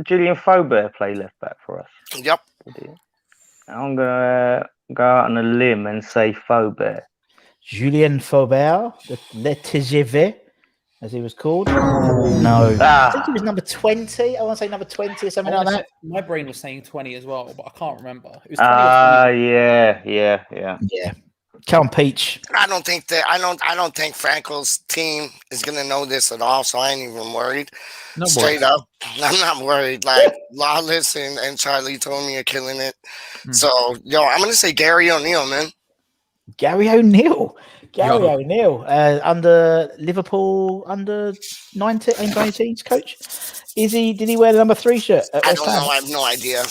Julian Faubert play left back for us? Yep. I'm gonna go out on a limb and say Faubert. Julien Faubert, Le TGV, as he was called. No. I think he was number 20. I want to say number 20 or something like that. My brain was saying 20 as well, but I can't remember. It was 20 or 20. Yeah. Come on, Peach. I don't think Franco's team is gonna know this at all, so I ain't even worried. No Straight up, I'm not worried. Like Lawless and Charlie told me you're killing it. So I'm gonna say Gary O'Neill, man. Gary O'Neill. Under Liverpool under 19s coach. Did he wear the number 3 shirt at I West don't Ham? know. I have no idea.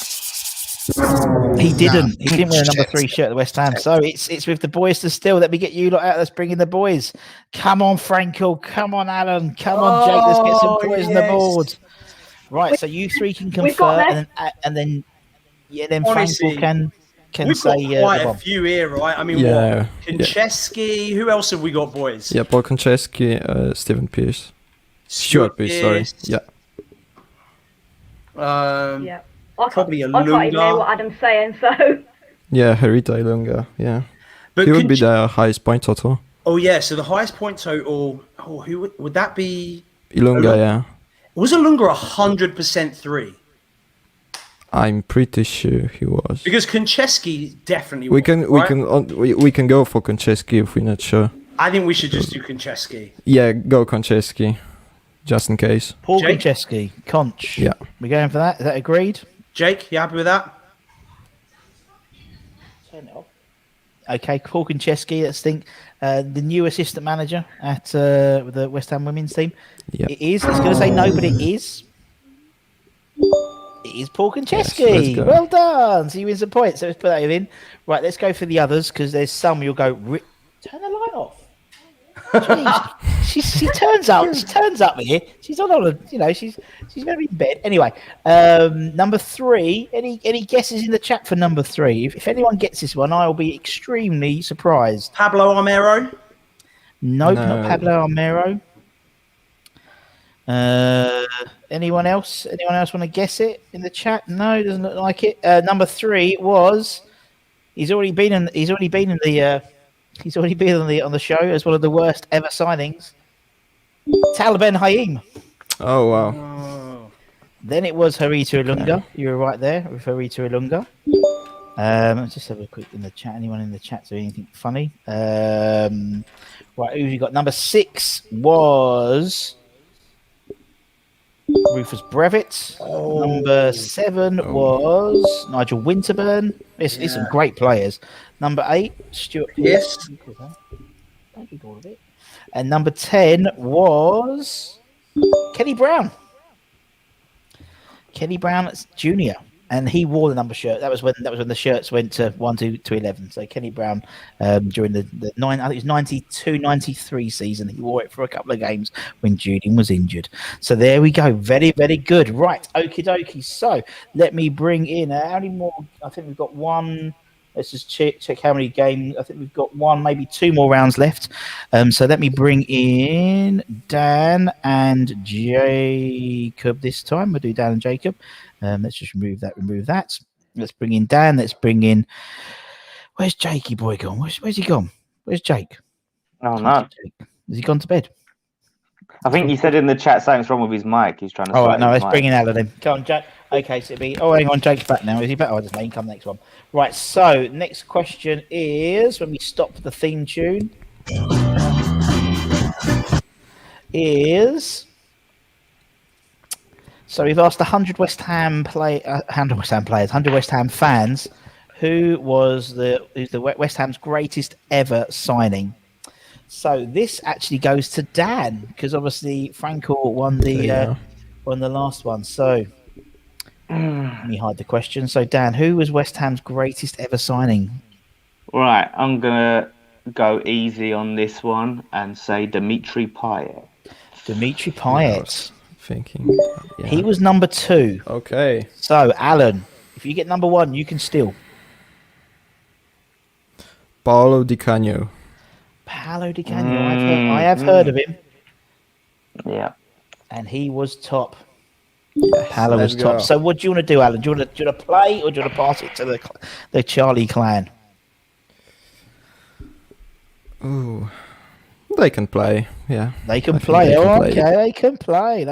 He didn't. He didn't wear a number 3 shirt at West Ham. So it's with the boys to still. Let me get you lot out. Let's bring in the boys. Come on, Frankel. Come on, Alan. Come on, Jake. Let's get some boys on the board. Right. So you 3 can confer, and then Honestly, Frankel can we've say got quite a few here, right? I mean, Konchesky. Who else have we got, boys? Yeah, Paul Konchesky, Stephen Pearce. Stuart Pearce, sorry. Yeah. Probably a I can't even hear what Adam's saying, so. Yeah, Herita Ilunga, yeah. But he would be the highest point total. Oh, yeah, so the highest point total, who would that be? Ilunga, yeah. Was Ilunga 100% 3? I'm pretty sure he was. Because Konchesky definitely we was, can right? we can go for Konchesky if we're not sure. I think we should just do Konchesky. Yeah, go Konchesky, just in case. Paul Konchesky, Conch. Yeah. We're going for that. Is that agreed? Jake, you happy with that? Turn it off. Okay, Paul Konchesky, let's think. The new assistant manager at with the West Ham women's team. Yeah. It is. It's going to say no, but it is. It is Paul Konchesky. Yes, well done. So you win some points. So let's put that in. Right, let's go for the others because there's some you'll go. Turn the light off. Jeez. she turns up. She turns up here. She's on a. She's going to be in bed anyway. Number 3. Any guesses in the chat for number 3? If anyone gets this one, I will be extremely surprised. Pablo Armero? Nope, not Pablo Armero. Anyone else? Anyone else want to guess it in the chat? No, doesn't look like it. Number 3 was. He's already been on the show as one of the worst ever signings. Tal Ben Haim. Oh wow. Then it was Herita Ilunga. You were right there with Herita Ilunga. Let's just have a quick in the chat. Anyone in the chat do anything funny? Right, who you got? Number 6 was Rufus Brevitt. Number 7 was Nigel Winterburn. It's some great players. Number 8, Stuart Pearce. Don't do all of it. And number 10 was Kenny Brown. Kenny Brown Jr. And he wore the number shirt. That was when the shirts went to 1 to 11. So Kenny Brown, during the I think it was 92-93 season, he wore it for a couple of games when Julian was injured. So there we go. Very, very good. Right, okie dokie. So let me bring in how many more? I think we've got one. Let's just check how many games. I think we've got one, maybe two more rounds left. So let me bring in Dan and Jacob this time. We'll do Dan and Jacob. Let's just remove that. Let's bring in Dan. Let's bring in. Where's Jakey boy gone? Where's he gone? Where's Jake? Oh, no. Has he gone to bed? I think he said in the chat something's wrong with his mic. He's trying to. All right, no, let's bring in Alan then. Come on, Jake. Okay, so it'll be. Oh, hang on, Jake's back now. Is he back? Oh, just make him come next one. Right. So next question is when we stop the theme tune. So we've asked 100 West Ham players, 100 West Ham fans, who's West Ham's greatest ever signing. So this actually goes to Dan because obviously Frankel won the last one. So let me hide the question. So Dan, who was West Ham's greatest ever signing? Right, I'm gonna go easy on this one and say Dimitri Payet. Dimitri Payet. Thinking, yeah. He was number 2. Okay. So Alan, if you get number 1, you can steal. Paolo Di Canio. Paolo Di Canio. I have heard of him. Yeah. And he was top. Yes, Paolo was top. So what do you want to do, Alan? Do you want to play or do you want to pass it to the Charlie clan? Ooh. They can play, yeah. They can play. They can play.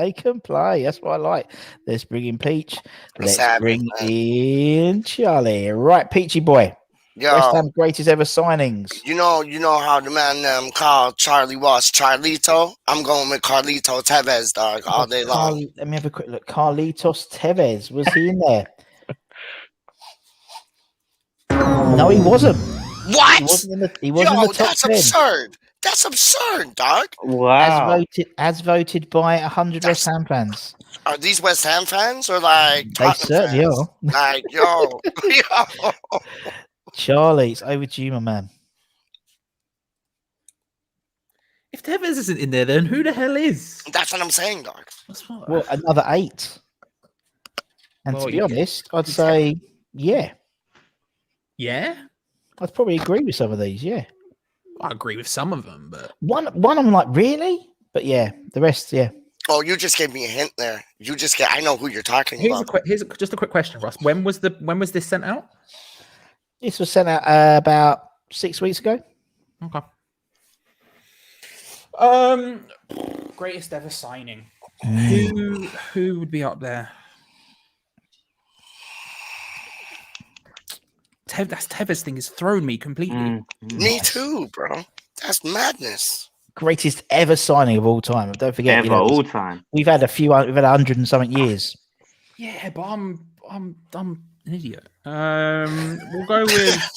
That's what I like. Let's bring in Peach. Let's bring in Charlie. Right, Peachy boy. Yo, West Ham's greatest ever signings. You know how the man called Charlie was Charlito? I'm going with Carlito Tevez, dog, all day long. Let me have a quick look. Carlitos Tevez. Was he in there? No, he wasn't. What? He wasn't in the top that's 10. absurd. That's absurd, dog. Wow. As voted by 100 West Ham fans. Are these West Ham fans or like They Tottenham certainly fans? are. Like, yo. Charlie, it's over to you, my man. If Tevez isn't in there, then who the hell is? That's what I'm saying, dog. Well, another 8. And to be honest, I'd say, yeah. Yeah? I'd probably agree with some of these, yeah. I agree with some of them, but one I'm like, really? But yeah, the rest, yeah. Oh, you just gave me a hint there. I know who you're talking about. Here's just a quick question, Russ. When was this sent out? This was sent out about 6 weeks ago. Okay. Greatest ever signing. Who would be up there? Tevez thing has thrown me completely. Me too, bro. That's madness. Greatest ever signing of all time. Don't forget, all time. We've had 100 and something years. Yeah, but I'm an idiot. We'll go with.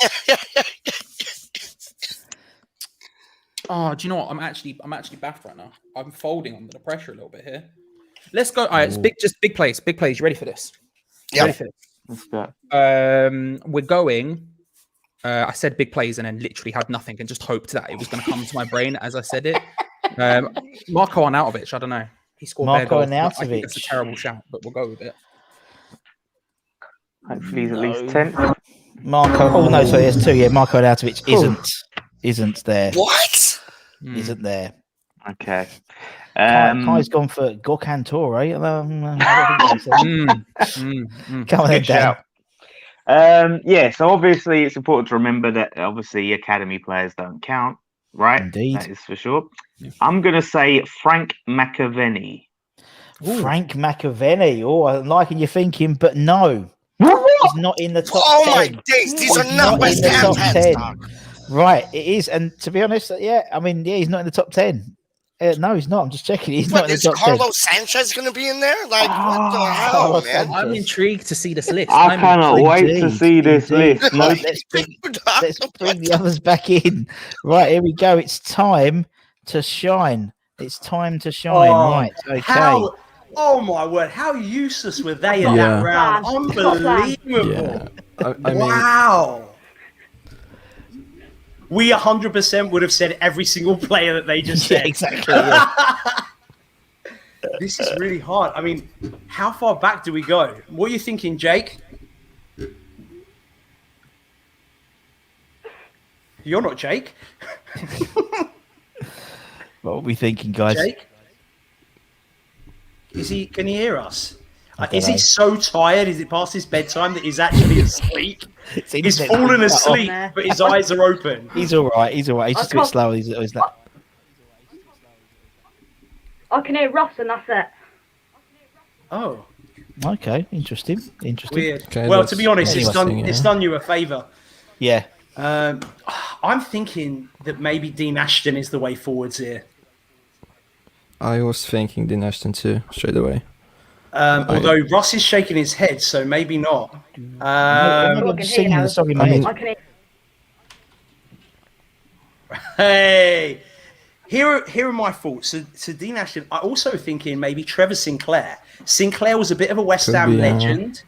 Oh, do you know what? I'm actually baffed right now. I'm folding under the pressure a little bit here. Let's go. All right, it's big plays. Big plays. You ready for this? Yeah. Let's go. We're going. I said big plays and then literally had nothing and just hoped that it was going to come to my brain as I said it. Marco Arnautovic, I don't know. He scored Marco Arnautovic. I think that's a Arnautovic. terrible shout, but we'll go with it. Hopefully he's at least 10. Marco. Oh no, sorry, there's 2. Yeah, Marco Arnautovic isn't there. What? Isn't there? Okay. Kai's gone for Gorkan Torre. I don't think so. Come on, then, Dan. Yeah, so obviously it's important to remember that obviously academy players don't count, right? Indeed. That is for sure. Yeah. I'm going to say Frank McAvenny. Frank McAvenny. Oh, I'm liking your thinking, but no. He's not in the top 10. Oh my days, these are not West Ham fans. Right, it is. And to be honest, he's not in the top 10. No, he's not. I'm just checking. He's not in the top 10. Is Carlos Sanchez going to be in there? Like, what the hell, man? I'm intrigued to see this list. I cannot wait to see this list. Right, let's bring the others back in. Right, here we go. It's time to shine. It's time to shine. Right, okay. Oh my word! How useless were they in Yeah. that round? Plan. Unbelievable! Yeah. I mean, Wow. We 100% would have said every single player that they just Yeah, said. exactly. Yeah. This is really hard. I mean, how far back do we go? What are you thinking, Jake? You're not Jake. What are we thinking, guys? Jake? Can he hear us? Is know. he so tired? Is it past his bedtime that he's actually asleep? He's internet's fallen been cut off. asleep, but his eyes are open. He's all right. He's all right. He's just a bit can't- slow. He's that. I can hear Ross, and that's it. Oh, Okay, interesting. weird. Okay, Well, that's to be honest, interesting, it's yeah. done you a favour. Yeah. I'm thinking that maybe Dean Ashton is the way forwards here. I was thinking Dean Ashton too, straight away. Although Ross is shaking his head, so maybe not. I'm just singing the song in my head. I can hear. Hey, here are my thoughts. So Dean Ashton, I also thinking maybe Trevor Sinclair. Sinclair was a bit of a West Could Ham be, yeah. legend.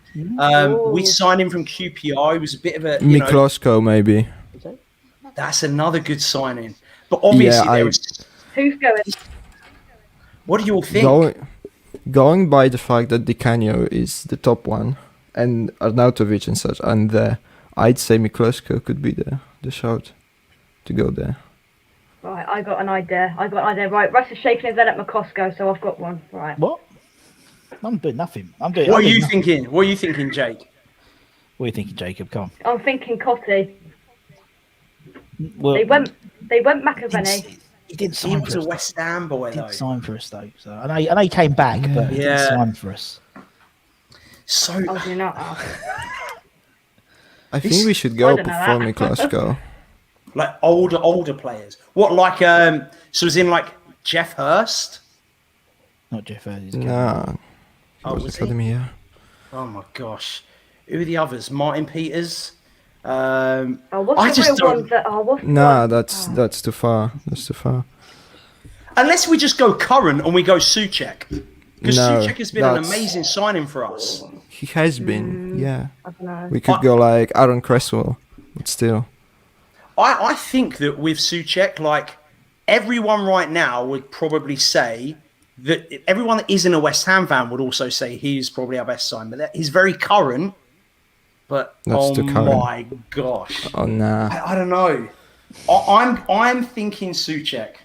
We signed him from QPR. He was a bit of a Miklosko, maybe. that's another good signing. But obviously, Who's going? what do you all think? Going by the fact that Di Canio is the top one, and Arnautovic and such, and I'd say Miklosko could be the shout to go there. Right, I got an idea. Right, Russ is shaking his head at McCosco, so I've got one. Right. What? I'm doing nothing. What are you thinking? What are you thinking, Jake? What are you thinking, Jacob? Come I'm thinking Cotty. on. Well, They went McAvenny. He didn't He sign was for a us. West Ham boy, He though. didn't sign for us though. So I know he came back, but he didn't Yeah. sign for us. So Oh, do you not? I think we should go I don't know for that. Miklosko. like older players. What like so as in like Jeff Hurst? Not Jeff Hurst. Nah, Oh, was was he? academy, yeah. Oh my gosh. Who are the others? Martin Peters? Oh, I what's the just real don't- one? What's the Nah, one? that's too far. That's too far. Unless we just go current and we go Suchek. Because No, Suchek has been an that's- amazing signing for us. He has been, yeah. I don't know. We could go like Aaron Cresswell, but still. I think that with Suchek, like everyone right now would probably say that everyone that isn't a West Ham fan would also say he's probably our best sign. But he's very current. But That's too current. my gosh, Oh nah. I don't know. I'm thinking Suchek.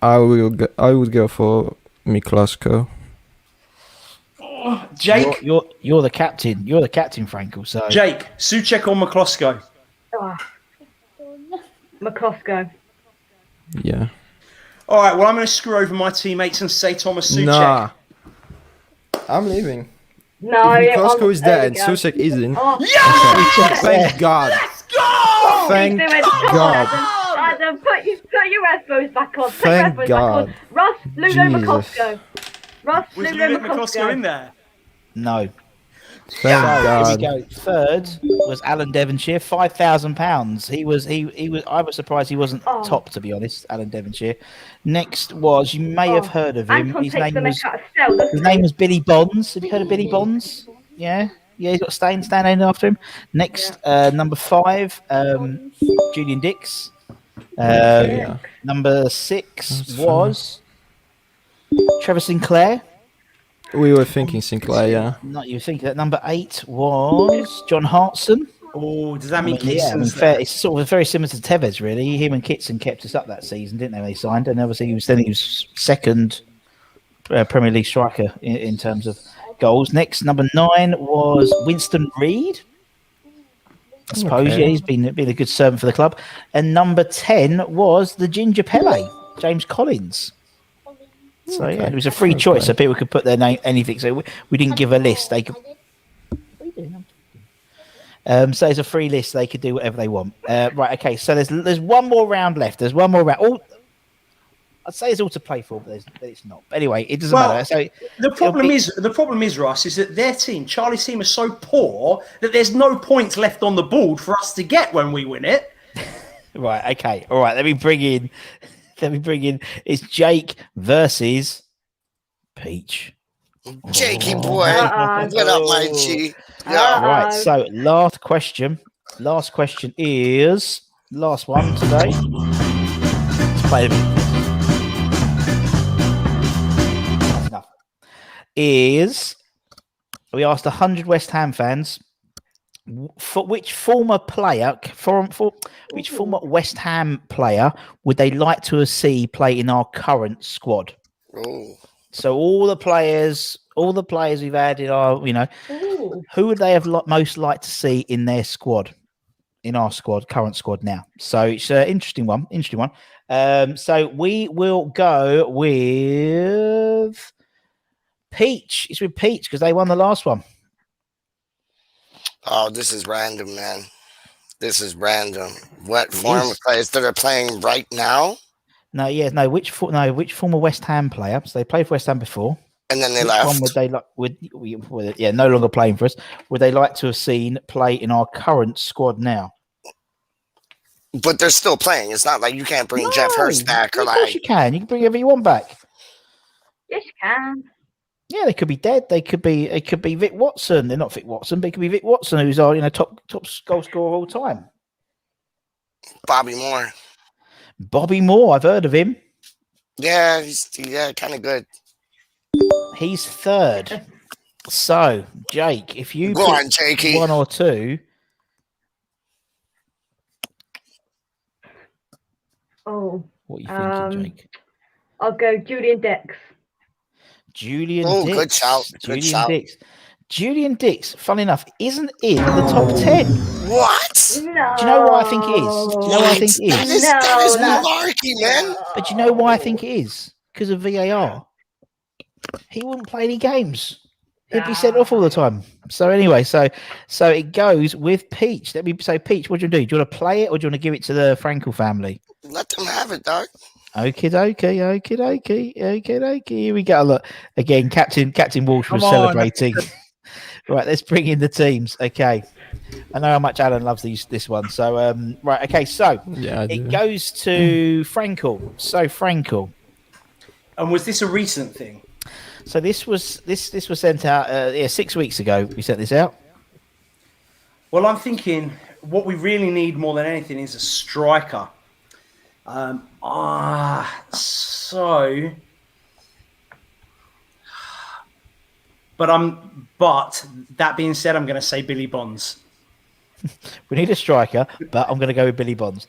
I would go for Miklosko. Jake, You're the captain. You're the captain, Frankel. So Jake, Suchek or McCloskey? McCosco. Yeah. All right. Well, I'm going to screw over my teammates and say Thomas Suchek. Nah. I'm leaving. No, If yeah, Miklosko is there we and go. Susek isn't. Oh, Thank God. Let's go! Thank he's doing God. Adam, put your headphones back on. Put your Thank headphones God. back on. Ross, Lulu Jesus. McCosco. Ross, Was Lulu Lulu McCloskey in McCosco. there? no. Thank So here God. we go. Third was Alan Devonshire, £5,000. He was. I was surprised he wasn't top, to be honest. Alan Devonshire. Next was, you may have heard of him. Anton His takes name the was. neck out of Stell, doesn't His he? name was Billy Bonds. Have you heard of Billy Bonds? Yeah. He's got Stain named after him. Next, number 5, Julian Dix. Yeah. Number 6 That's was Trevor Sinclair. We were thinking Sinclair, yeah. Not you think that. Number 8 was John Hartson. Oh, does that mean Yeah, Kitson? fair, it's sort of very similar to Tevez, really. Him and Kitson kept us up that season, didn't they? When they signed, and obviously he was second Premier League striker in terms of goals. Next, number 9 was Winston Reid. I suppose Okay. yeah, he's been a good servant for the club. And number 10 was the Ginger Pele, James Collins. So yeah, it was a free choice, so people could put their name anything. So we didn't give a list. They could. So it's a free list. They could do whatever they want. Right. Okay. So there's one more round left. There's one more round. I'd say it's all to play for, but it's not. But anyway, it doesn't matter. So the problem is, Ross, is that their team, Charlie's team, is so poor that there's no points left on the board for us to get when we win it. right. Okay. All right. Let me bring in. It's Jake versus Peach. Jakey boy. Uh-oh. Get up, my G. Yeah. Right. So last question. Last question is last one today. Let's play a bit. That's enough. Is we asked 100 West Ham fans for which former player, which former West Ham player would they like to see play in our current squad? Ooh. So all the players we've had in our, who would they have most liked to see in their squad, in our squad, current squad now? So it's an interesting one. So we will go with Peach. It's with Peach because they won the last one. Oh, this is random, man. This is random. What former players that are playing right now? No, which former West Ham player? So they played for West Ham before, and then they left. One would they like? No longer playing for us. Would they like to have seen play in our current squad now? But they're still playing. It's not like you can't bring Jeff Hurst back, or of course you can. You can bring whoever you want back. Yes, you can. Yeah, they could be dead. It could be Vic Watson. They're not Vic Watson, but it could be Vic Watson, who's our top goal scorer of all time. Bobby Moore. Bobby Moore, I've heard of him. Yeah, he's kind of good. He's third. So, Jake, if you go on, Jakey, one or two. Oh, what are you thinking, Jake? I'll go Julian Dix. Dix. Good shout. Julian Dix, funny enough, isn't in the top 10. What? No. Do you know why I think it is? That is malarkey, man. But do you know why I think it is? Because of VAR. He wouldn't play any games. He'd be sent off all the time. So anyway, so it goes with Peach. Let me say, Peach, what do you do? Do you want to play it or do you want to give it to the Frankel family? Let them have it, dog. Okay. Here we go. Look again. Captain Walsh was celebrating. Right, let's bring in the teams. Okay, I know how much Alan loves this one. So right, okay. So it goes to Frankel. So Frankel. And was this a recent thing? So this was sent out 6 weeks ago. We sent this out. Well, I'm thinking what we really need more than anything is a striker. But that being said, I'm going to say Billy Bonds. We need a striker, but I'm going to go with Billy Bonds.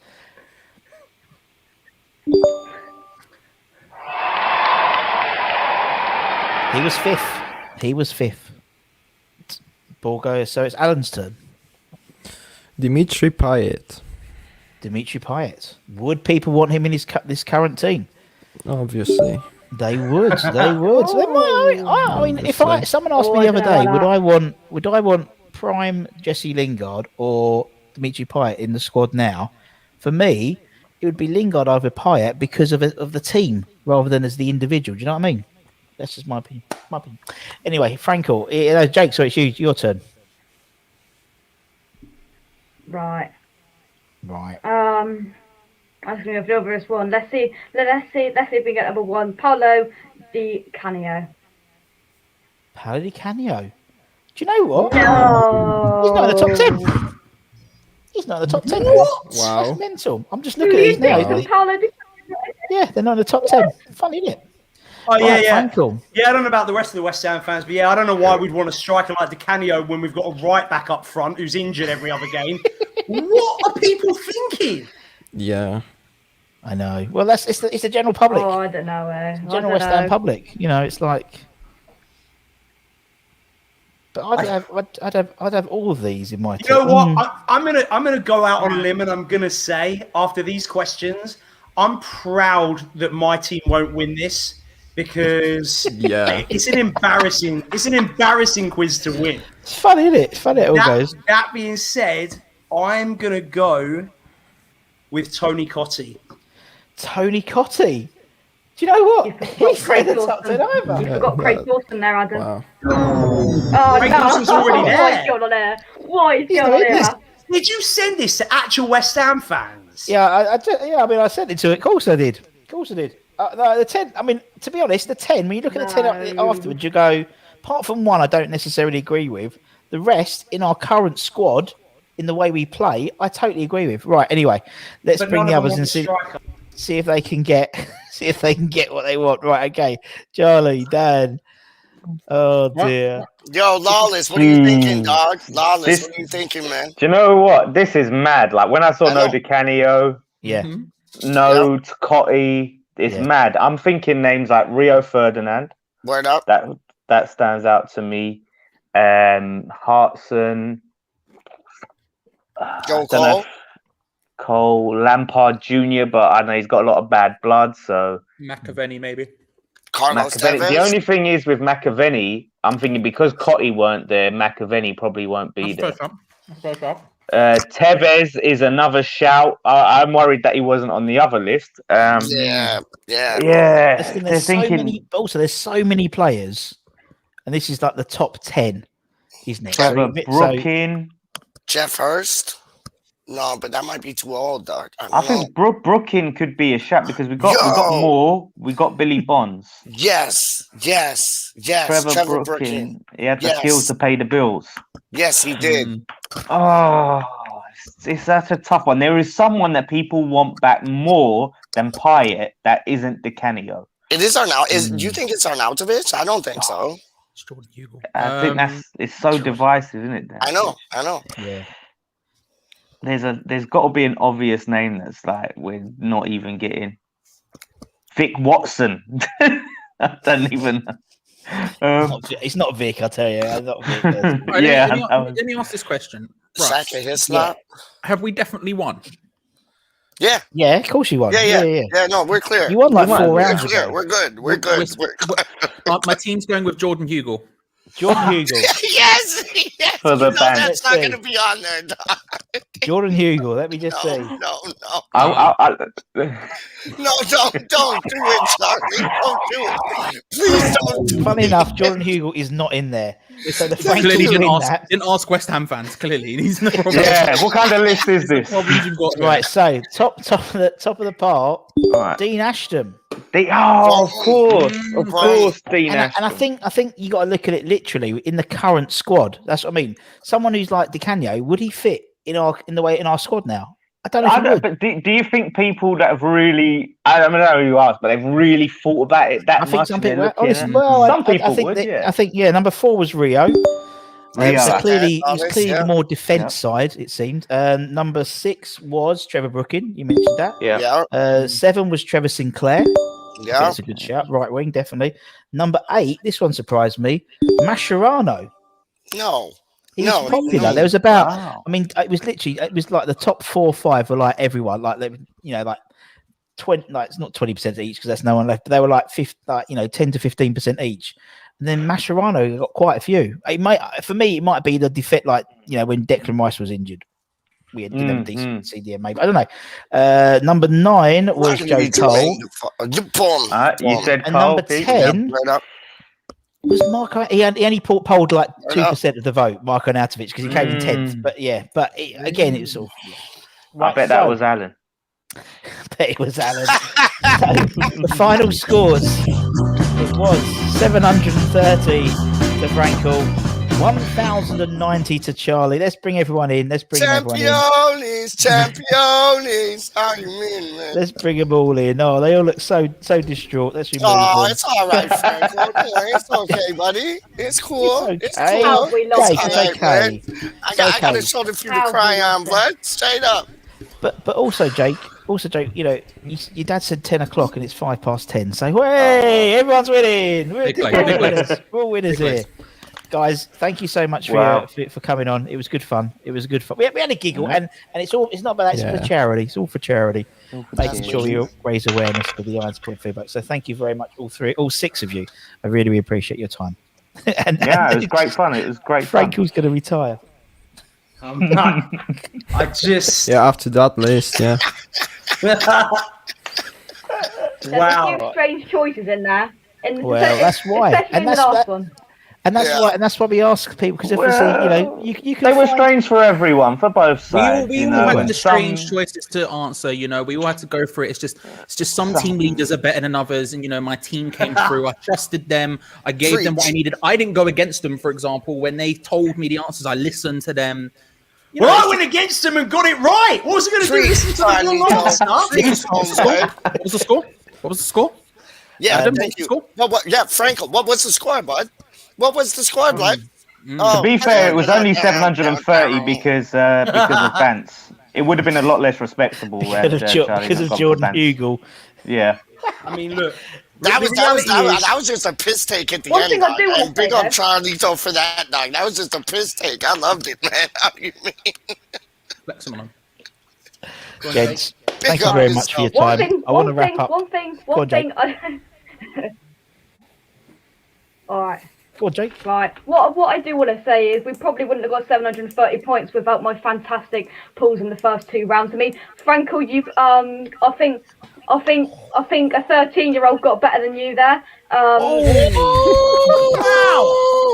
He was fifth. Ball goes. So it's Alan's turn. Dimitri Payet. Would people want him in this current team? Obviously. They would. They might. I mean, if someone asked me the other day, would I want prime Jesse Lingard or Dimitri Payet in the squad now? For me, it would be Lingard over Payet because of the team rather than as the individual. Do you know what I mean? That's just my opinion. Anyway, Frankel, Jake, sorry, it's your turn. Right. I was going to go over this one. Let's see if we get number one. Paulo Di Canio. Paulo Di Canio. Do you know what? No. He's not in the top 10. He's not in the top 10. What? Wow. That's mental. I'm just looking at these now. Yeah, they're not in the top 10. Funny, isn't it? Oh, right, yeah. Frankel. Yeah, I don't know about the rest of the West Ham fans, but yeah, I don't know why we'd want a striker like Di Canio when we've got a right back up front who's injured every other game. What are people thinking? Yeah. I know. Well, it's the general public. Oh, I don't know. General West Ham public. It's like. But I'd have all of these in my team. You know what? I'm gonna go out on a limb and I'm gonna say after these questions, I'm proud that my team won't win this because it's an embarrassing quiz to win. It's funny, isn't it? It's funny it all goes. That being said, I'm gonna go with Tony Cottee. Tony Cottee. Do you know what? He's in the top 10 either. You forgot Craig Dawson there, Adam. Wow. Oh, Craig Dawson's already there. What is going on there? Did you send this to actual West Ham fans? Yeah, I sent it to it. Of course I did. No, the 10. I mean, to be honest, the 10. When you look at the 10 afterwards, you go apart from one, I don't necessarily agree with. The rest in our current squad, in the way we play, I totally agree with. Right. Anyway, let's bring the others and see if they can get what they want. Right. Okay. Charlie, Dan. Oh dear. Yo, Lawless, what are you thinking, dog? Lawless, what are you thinking, man? Do you know what? This is mad. Like when I saw No Di Canio, no Cotty, it's mad. I'm thinking names like Rio Ferdinand. Word up. That stands out to me. Hartson. Cole. Cole, Lampard Jr., but I know he's got a lot of bad blood, so McAvenny maybe. Carlos Tevez. The only thing is with McAvenny, I'm thinking because Cotty weren't there, McAvenny probably won't be there. Tevez is another shout. I'm worried that he wasn't on the other list. Yeah. There's so many players, and this is like the top 10, isn't it? Trevor Brookin, Jeff Hurst. No, but that might be too old, dog. I think Brookin could be a shout because we got more. We got Billy Bonds. Yes. Trevor Brookin. He had the skills to pay the bills. Yes, he did. Oh, it's such a tough one. There is someone that people want back more than Payet that isn't Di Canio. It is Arnautovic. Do you think it's Arnautovic? I don't think so. I think it's so divisive, isn't it? Dan? I know. Yeah. There's got to be an obvious name that's like we're not even getting. Vic Watson. I don't even know. It's not Vic, I tell you. I'm not Vic. Let me ask this question. Saka Hislop. Have we definitely won? Yeah. Yeah, of course you won. Yeah, no, we're clear. You won like 4 rounds ago. We're good. We're good. My team's going with Jordan Hugill. Yes. For the band. That's not going to be on there, dog. Jordan Hugill. Let me just say. No. No, don't do it, Charlie. Don't do it. Please don't. Funny enough, Jordan Hugill is not in there. So the clearly didn't ask West Ham fans. Clearly, he's no problem. Yeah, what kind of list is this? Right, so top of the part, right. Dean Ashton. Of course, Dean Ashton. And I think you got to look at it literally in the current squad. That's what I mean. Someone who's like Di Canio, would he fit in our squad now? I don't know. But do you think people that have really, I don't know who you asked, but they've really thought about it that much? I think some people, I think number 4 was Rio. So clearly, he's clearly the more defence side, it seemed. Number 6 was Trevor Brookin. You mentioned that. Yeah. 7 was Trevor Sinclair. Yeah, that's a good shout. Right wing, definitely. Number 8, this one surprised me. Mascherano. No. He was popular. There was about, I mean, it was like the top 4 or 5 were like everyone, like 20, like it's not 20% each because that's no one left, but they were like 10 to 15% each. And then Mascherano got quite a few. For me, it might be the defect, like when Declan Rice was injured. We had a decent CDM, maybe. I don't know. Number 9 was Joe Cole. You said and Cole. Number 10 was Marco. He only polled like 2% of the vote, Marco Arnautovic, because he came in 10th. But again, it was all. I bet that was Alan. I bet it was Alan. So, the final scores. It was 730 to Frankel, 1,090 to Charlie. Let's bring everyone in. Championes. How you mean, man? Let's bring them all in. Oh, they all look so distraught. Let's remove them. It's all right, Franco. It's okay, buddy. It's cool. It's cool. It's okay. I got a shoulder for you to cry on, bud. Straight up. But also, Jake, your dad said 10 o'clock and it's 10:05. So, hey, everyone's winning. We're all winners here. Guys, thank you so much for coming on. It was good fun. We had a giggle, and it's not about that. It's for charity. It's all for charity. Making sure you raise awareness for the Irons Point Foodbank. So thank you very much, all 6 of you. I really, really appreciate your time. It was great fun. It was great fun. Frankel's going to retire. I'm not. I just after that list, Wow. Strange choices in there. Well, that's why. Especially in the last one. And that's why, and that's why we ask people, because obviously, you know, you can. They were strange for everyone, for both sides. We all had the strange choices to answer. You know, we all had to go for it. It's just some team leaders are better than others, and you know, my team came through. I trusted them. I gave them what I needed. I didn't go against them, for example, when they told me the answers. I listened to them. You know, I went against them and got it right. What was I going to do? Listen to the answer. What was the score? What was the score? Yeah, thank you. Yeah, Frankel, what was the score, bud? What was the score, bud? To be fair, it was only 730 because of Vance. It would have been a lot less respectable because of Jordan Hugel. Yeah. I mean, look. That was just a piss take at the end. And big on Charlito for that night. That was just a piss take. I loved it, man. How do you mean? Gents, thank you very much for your time. I want to wrap up. One thing. All right. Go on, Jake. Right. What I do want to say is we probably wouldn't have got 730 points without my fantastic pulls in the first 2 rounds. I mean, Frankel, you I think a 13-year-old got better than you there. Wow!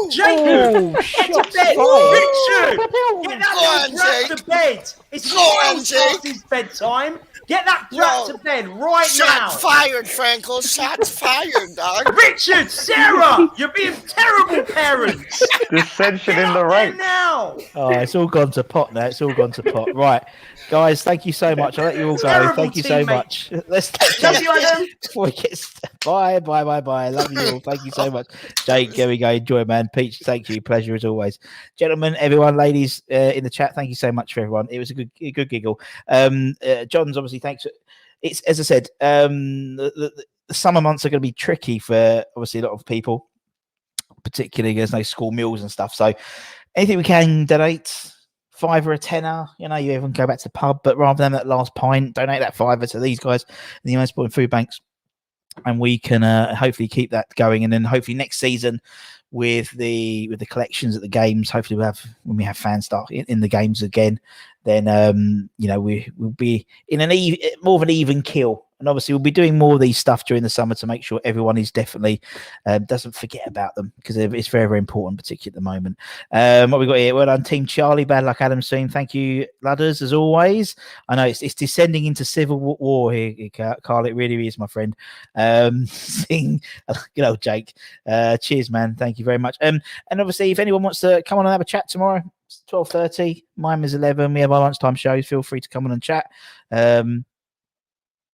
Jacob, get to bed. Richard, get that brat to bed. It's not his bedtime. Get that brat to bed right now. Shots fired, Frankel. Shots fired, dog. Richard, Sarah, you're being terrible parents. Dissension in the ranks. Now. Oh, it's all gone to pot now. It's all gone to pot. Right. Guys, thank you so much. I'll let you all go. Thank you so much. Let's love you, Adam. Before we get bye. Love you all. Thank you so much. Jake, here we go. Enjoy, man. Peach, thank you. Pleasure as always. Gentlemen, everyone, ladies in the chat, thank you so much for everyone. It was a good giggle. John's obviously thanks. It's, as I said, the summer months are going to be tricky for obviously a lot of people, particularly there's no school meals and stuff. So anything we can donate. $5 or a tenner, you know, you even go back to the pub, but rather than that last pint, donate that $5 to these guys in the Unsung food banks, and we can hopefully keep that going. And then hopefully next season with the collections at the games, hopefully when we have fans start in the games again, then you know, we'll be in more of an even kill. And obviously, we'll be doing more of these stuff during the summer to make sure everyone is definitely doesn't forget about them, because it's very, very important, particularly at the moment. What we got here? Well done, Team Charlie. Bad luck, Adam's team. Thank you, Ladders, as always. I know it's descending into civil war here, Carl. It really is, my friend. Good old Jake. Cheers, man. Thank you very much. And obviously, if anyone wants to come on and have a chat tomorrow, it's 12:30. Mine is 11. We have our lunchtime shows. Feel free to come on and chat.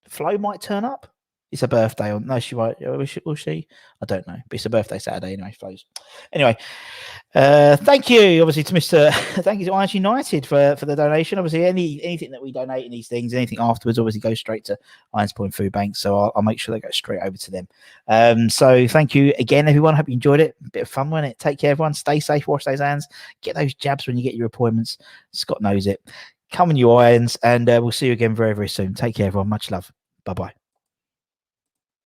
Flo might turn up. It's a birthday on. No, she won't. Will she? I don't know. But it's a birthday Saturday anyway. Flo's. Anyway, thank you, obviously, to Mr. Thank you to Irons United for the donation. Obviously, anything that we donate in these things, anything afterwards, obviously goes straight to Unsung Food Bank. So I'll make sure they go straight over to them. So thank you again, everyone. Hope you enjoyed it. A bit of fun, wasn't it? Take care, everyone. Stay safe. Wash those hands. Get those jabs when you get your appointments. Scott knows it. Come on, you irons, and we'll see you again very, very soon. Take care, everyone. Much love. Bye-bye.